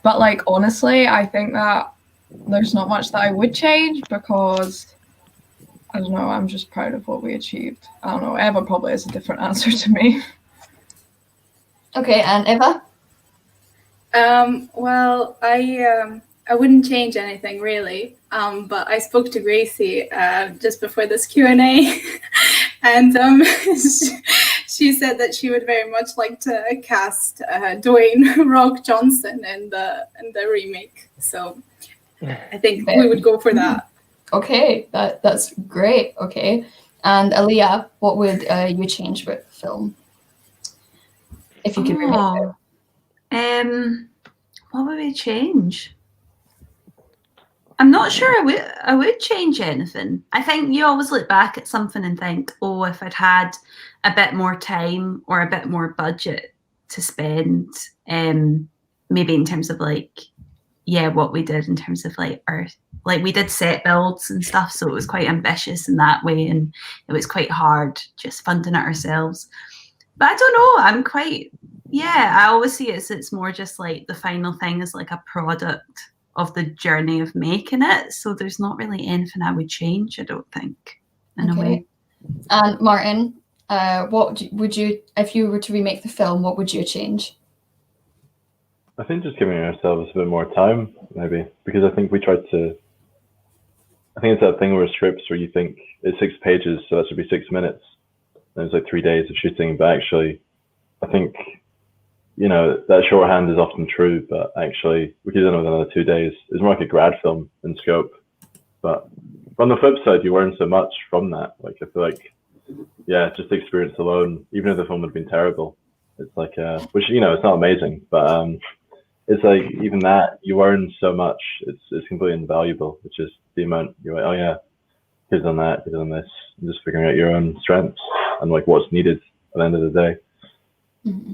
[SPEAKER 6] But, honestly, I think that there's not much that I would change because, I don't know, I'm just proud of what we achieved. I don't know, Eva probably has a different answer to me.
[SPEAKER 1] Okay, and Eva?
[SPEAKER 20] Well, I wouldn't change anything really, but I spoke to Gracie just before this Q&A, and she said that she would very much like to cast Dwayne Rock Johnson in the remake. So I think we would go for that.
[SPEAKER 1] Okay, that's great. Okay, and Aaliyah, what would you change with the film if you could remake it?
[SPEAKER 21] What would we change? I'm not sure I would change anything. I think you always look back at something and think, oh, if I'd had a bit more time or a bit more budget to spend, maybe in terms of what we did in terms of like we did set builds and stuff, so it was quite ambitious in that way, and it was quite hard just funding it ourselves. But I don't know, I'm quite, I always see it as it's more just like the final thing is like a product of the journey of making it. So there's not really anything I would change, I don't think, in a way.
[SPEAKER 1] And Martin, what would you, if you were to remake the film, what would you change?
[SPEAKER 4] I think just giving ourselves a bit more time, maybe, because I think we tried to. I think it's that thing with scripts where you think it's 6 pages, so that should be 6 minutes. And it's like 3 days of shooting, but actually, I think, that shorthand is often true, but actually, we could have done it with another 2 days. It's more like a grad film in scope. But on the flip side, you learn so much from that. Like, I feel like, just the experience alone, even if the film had been terrible, it's like, which, it's not amazing, but it's like, even that, you learn so much. It's completely invaluable. It's just the amount, you're like, oh yeah, could have done that, could have done this, and just figuring out your own strengths and like what's needed at the end of the day.
[SPEAKER 1] Mm-hmm.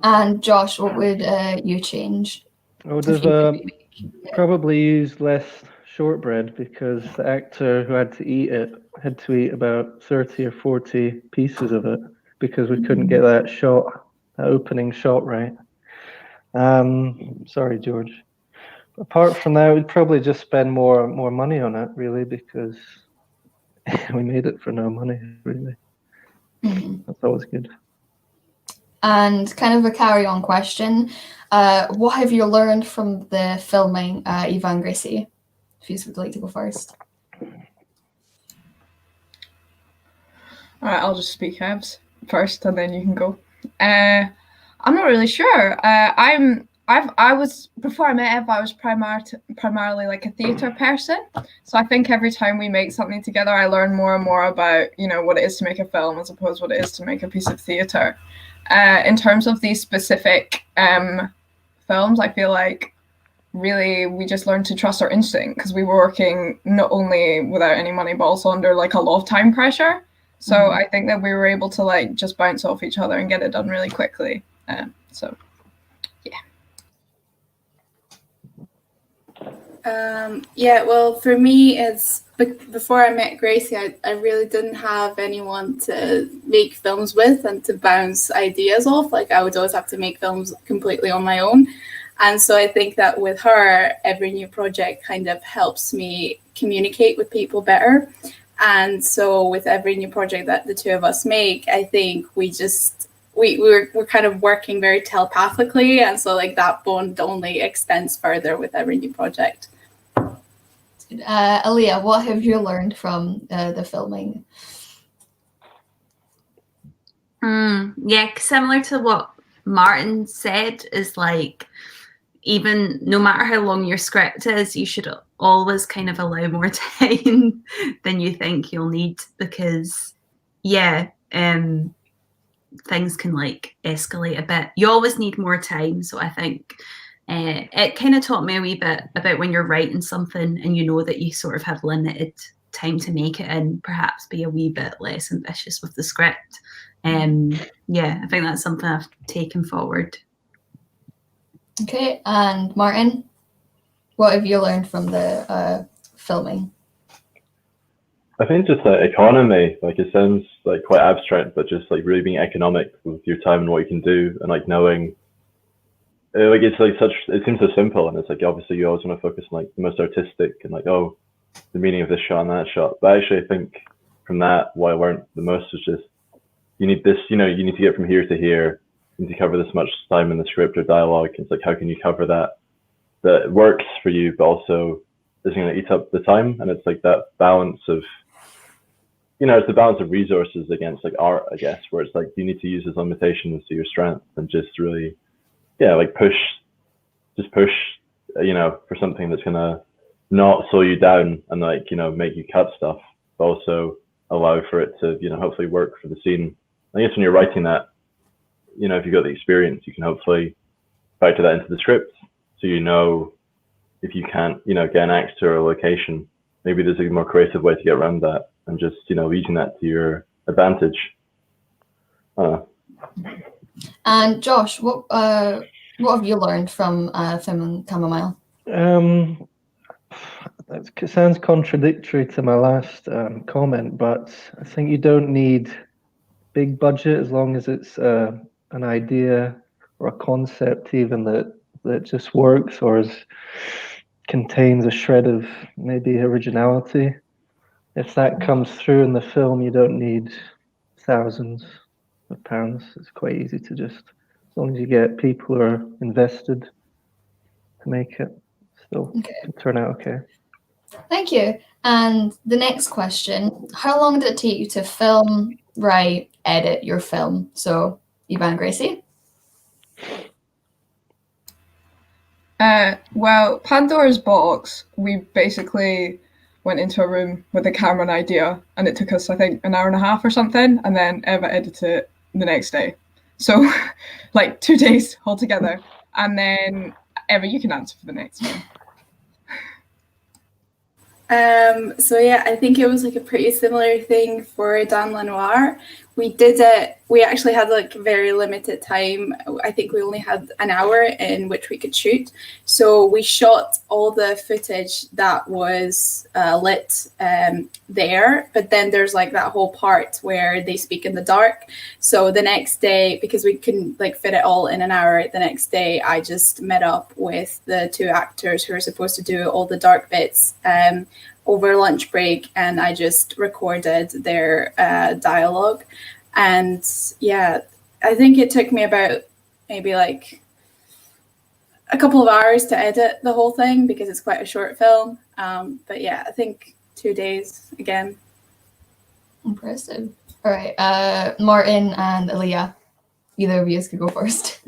[SPEAKER 1] And Josh, what would you change?
[SPEAKER 15] I would have probably used less shortbread, because the actor who had to eat it had to eat about 30 or 40 pieces of it because we couldn't get that opening shot right. Sorry, George. Apart from that, we'd probably just spend more money on it, really, because we made it for no money, really.
[SPEAKER 1] Mm-hmm.
[SPEAKER 15] That's always good.
[SPEAKER 1] And kind of a carry-on question, what have you learned from the filming, Eva and Gracie? If you would like to go first.
[SPEAKER 6] All right, I'll just speak Evs first, and then you can go. I'm not really sure. Before I met Ev, I was primarily like a theatre person. So I think every time we make something together, I learn more and more about, what it is to make a film as opposed to what it is to make a piece of theatre. In terms of these specific films, I feel like really we just learned to trust our instinct, because we were working not only without any money, but also under like a lot of time pressure. So I think that we were able to like just bounce off each other and get it done really quickly.
[SPEAKER 20] Well, for me, it's before I met Gracie, I really didn't have anyone to make films with and to bounce ideas off. Like, I would always have to make films completely on my own. And so I think that with her, every new project kind of helps me communicate with people better. And so with every new project that the two of us make, I think we're kind of working very telepathically, and so like that bond only extends further with every new project.
[SPEAKER 1] Aaliyah, what have you learned from the filming?
[SPEAKER 21] Similar to what Martin said, is like, even no matter how long your script is, you should always kind of allow more time than you think you'll need, because things can like escalate a bit. You always need more time. So I think it kind of taught me a wee bit about when you're writing something and you know that you sort of have limited time to make it, and perhaps be a wee bit less ambitious with the script. I think that's something I've taken forward.
[SPEAKER 1] Okay, and Martin, what have you learned from the filming?
[SPEAKER 4] I think just economy, like it sounds like quite abstract, but just like really being economic with your time and what you can do, and like knowing, like it's like it seems so simple, and it's like obviously you always want to focus on like the most artistic and like, oh, the meaning of this shot and that shot. But actually I think from that, what I learned the most was just, you need this, you need to get from here to here, you need to cover this much time in the script or dialogue. It's like, how can you cover that works for you, but also isn't going to eat up the time? And it's like that balance of, it's the balance of resources against like art, I guess, where it's like you need to use those limitations to your strength and just really, like push for something that's going to not slow you down and like, make you cut stuff, but also allow for it to, hopefully work for the scene. I guess when you're writing that, if you've got the experience, you can hopefully factor that into the script. So, if you can't, get an actor or a location, maybe there's a more creative way to get around that, and just, using that to your advantage.
[SPEAKER 1] And Josh, what have you learned from filming Camomile?
[SPEAKER 15] That sounds contradictory to my last comment, but I think you don't need big budget as long as it's an idea or a concept even that just works or contains a shred of maybe originality. If that comes through in the film, you don't need thousands of pounds. It's quite easy to just, as long as you get people who are invested to make it, still can turn out okay.
[SPEAKER 1] Thank you. And the next question, how long did it take you to film, write, edit your film? So, Yvonne, Gracie?
[SPEAKER 6] Well, Pandora's box, we basically went into a room with a camera and idea, and it took us, I think, an hour and a half or something, and then Eva edited it the next day. So, like 2 days altogether. And then, Eva, you can answer for the next one.
[SPEAKER 20] So yeah, I think it was like a pretty similar thing for Dan Lenoir. We did it, we actually had like very limited time. I think we only had an hour in which we could shoot. So we shot all the footage that was lit there, but then there's like that whole part where they speak in the dark. So the next day, because we couldn't like fit it all in an hour, the next day I just met up with the 2 actors who are supposed to do all the dark bits over lunch break, and I just recorded their dialogue. And yeah, I think it took me about maybe like a couple of hours to edit the whole thing because it's quite a short film. But yeah, I think 2 days again.
[SPEAKER 1] Impressive. All right, Martin and Aaliyah, either of you could go first.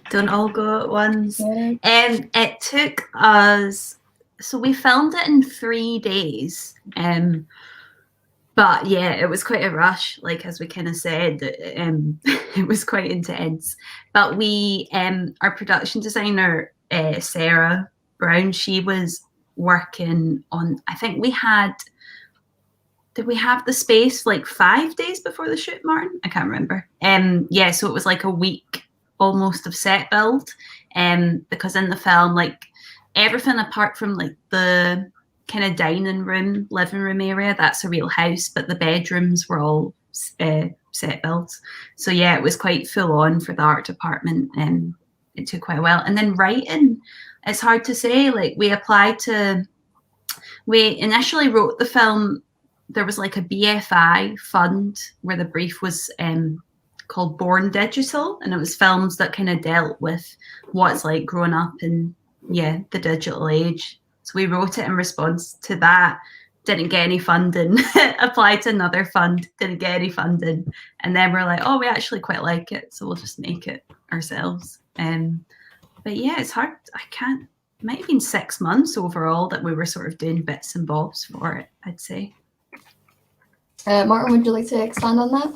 [SPEAKER 21] Don't all go at once. It took us, so we filmed it in 3 days. But yeah, it was quite a rush, like as we kind of said, it was quite intense. But we, our production designer, Sarah Brown, she was working on, I think we had, did we have the space like 5 days before the shoot, Martin? I can't remember. Yeah, so it was like a week almost of set build, because in the film, like everything apart from like the kind of dining room, living room area, that's a real house, but the bedrooms were all set builds. So yeah, it was quite full on for the art department, and it took quite a while. And then writing, it's hard to say. Like we initially wrote the film. There was like a BFI fund where the brief was called Born Digital, and it was films that kind of dealt with what's like growing up in the digital age. So we wrote it in response to that, didn't get any funding, applied to another fund, didn't get any funding, and then we're like, oh, we actually quite like it, so we'll just make it ourselves. But yeah, it's hard. It might have been 6 months overall that we were sort of doing bits and bobs for it, I'd say.
[SPEAKER 1] Martin, would you like to expand on that?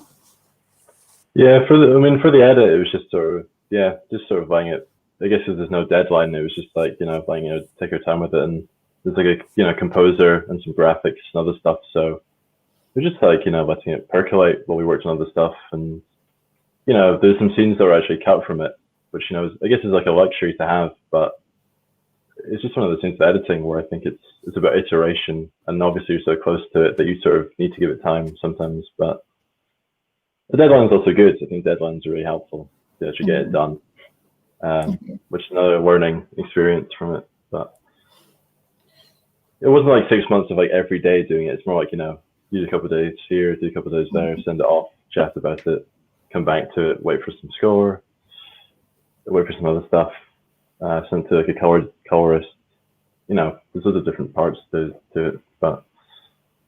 [SPEAKER 4] Yeah, for the edit, it was just sort of letting it. I guess if there's no deadline, it was just like letting take your time with it, and there's like a composer and some graphics and other stuff. So it was just like letting it percolate while we worked on other stuff, and there's some scenes that were actually cut from it, which I guess is like a luxury to have, but it's just one of those things with editing where I think it's about iteration, and obviously you're so close to it that you sort of need to give it time sometimes, but. The deadline is also good. I think deadlines are really helpful to actually get it done, which is another learning experience from it. But it wasn't like 6 months of like every day doing it. It's more like, do a couple of days here, do a couple of days there, send it off, chat about it, come back to it, wait for some score, wait for some other stuff, send it to like a colorist. There's other different parts to it. But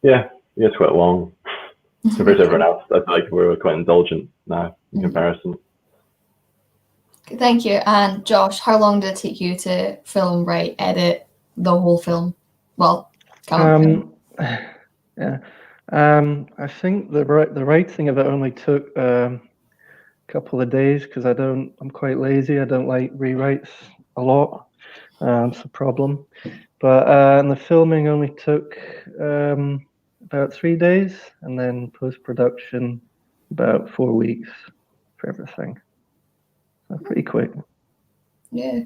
[SPEAKER 4] yeah, it's quite long. Compared to everyone else, I feel like we're quite indulgent now in comparison.
[SPEAKER 1] Thank you. And Josh, how long did it take you to film, write, edit the whole film? Well,
[SPEAKER 15] yeah. I think the writing of it only took a couple of days because I'm quite lazy. I don't like rewrites a lot. It's a problem. But and the filming only took about 3 days, and then post-production about 4 weeks for everything. So pretty quick.
[SPEAKER 1] Yeah.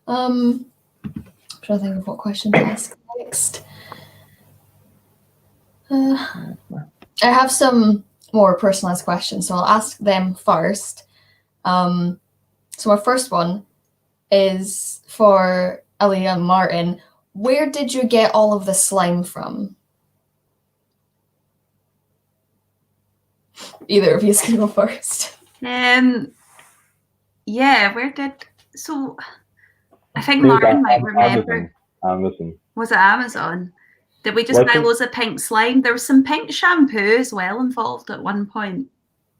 [SPEAKER 1] I'm trying to think of what question to ask next. I have some more personalized questions, so I'll ask them first. So my first one is for Aaliyah and Martin. Where did you get all of the slime from? Either of you can go first.
[SPEAKER 21] Yeah, where did so I think Martin might remember.
[SPEAKER 4] Amazon.
[SPEAKER 21] Was it Amazon? Did we just
[SPEAKER 4] Well, I
[SPEAKER 21] buy
[SPEAKER 4] think-
[SPEAKER 21] loads of pink slime? There was some pink shampoo as well involved at one point.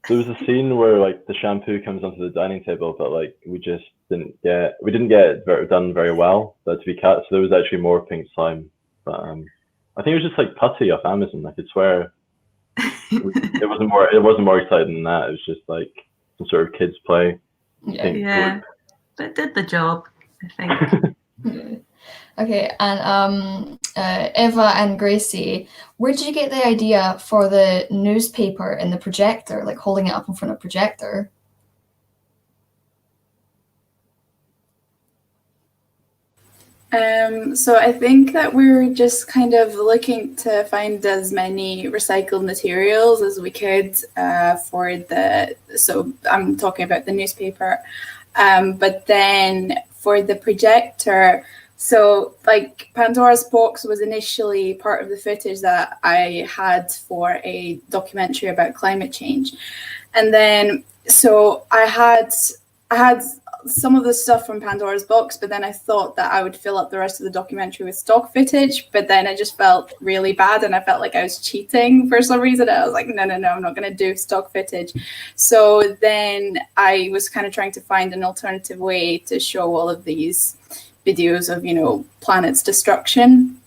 [SPEAKER 4] There was a scene where like the shampoo comes onto the dining table, but like we didn't get it done very well. That to be cut, so there was actually more pink slime. But I think it was just like putty off Amazon. I could swear it wasn't more exciting than that. It was just like some sort of kids play.
[SPEAKER 21] Yeah. But it did the job, I think.
[SPEAKER 1] Yeah. Okay, and Eva and Gracie, where did you get the idea for the newspaper and the projector, like holding it up in front of a projector?
[SPEAKER 20] So I think that we were just kind of looking to find as many recycled materials as we could so I'm talking about the newspaper, but then for the projector, so like Pandora's box was initially part of the footage that I had for a documentary about climate change. And then, so I had some of the stuff from Pandora's box, but then I thought that I would fill up the rest of the documentary with stock footage, but then I just felt really bad and I felt like I was cheating for some reason. I was like, no, I'm not going to do stock footage. So then I was kind of trying to find an alternative way to show all of these videos of, planet's destruction.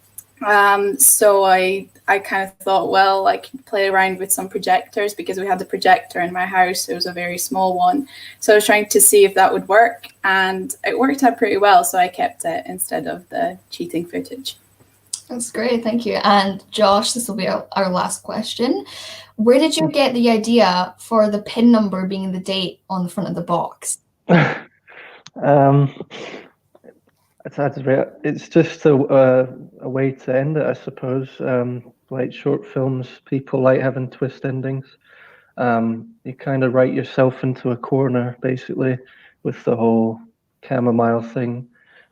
[SPEAKER 20] So I kind of thought, well, I could play around with some projectors because we had a projector in my house. It was a very small one. So I was trying to see if that would work, and it worked out pretty well. So I kept it instead of the cheating footage.
[SPEAKER 1] That's great, thank you. And Josh, this will be our last question. Where did you get the idea for the PIN number being the date on the front of the box?
[SPEAKER 15] It's just a way to end it, I suppose. Like short films, people like having twist endings. You kind of write yourself into a corner, basically, with the whole Camomile thing,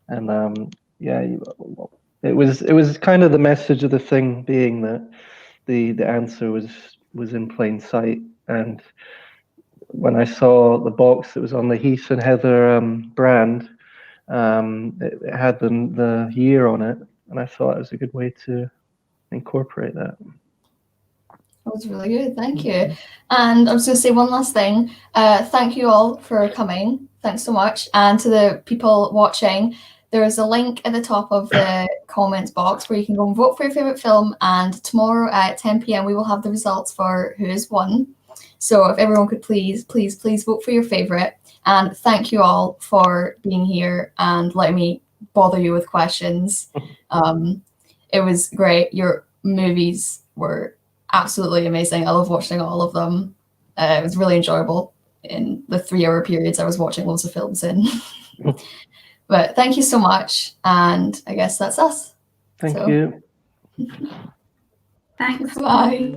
[SPEAKER 15] and it was kind of the message of the thing being that the answer was in plain sight. And when I saw the box that was on the Heath and Heather brand, it had the year on it, and I thought it was a good way to incorporate that.
[SPEAKER 1] That was really good, thank you. And I was going to say one last thing. Thank you all for coming. Thanks so much. And to the people watching, there is a link at the top of the comments box where you can go and vote for your favorite film. And tomorrow at 10 p.m. we will have the results for who has won. So if everyone could please vote for your favorite. And thank you all for being here and letting me bother you with questions. It was great. Your movies were absolutely amazing. I love watching all of them. It was really enjoyable in the 3-hour periods I was watching loads of films in. But thank you so much. And I guess that's us.
[SPEAKER 15] Thank you.
[SPEAKER 21] Thanks.
[SPEAKER 1] Bye.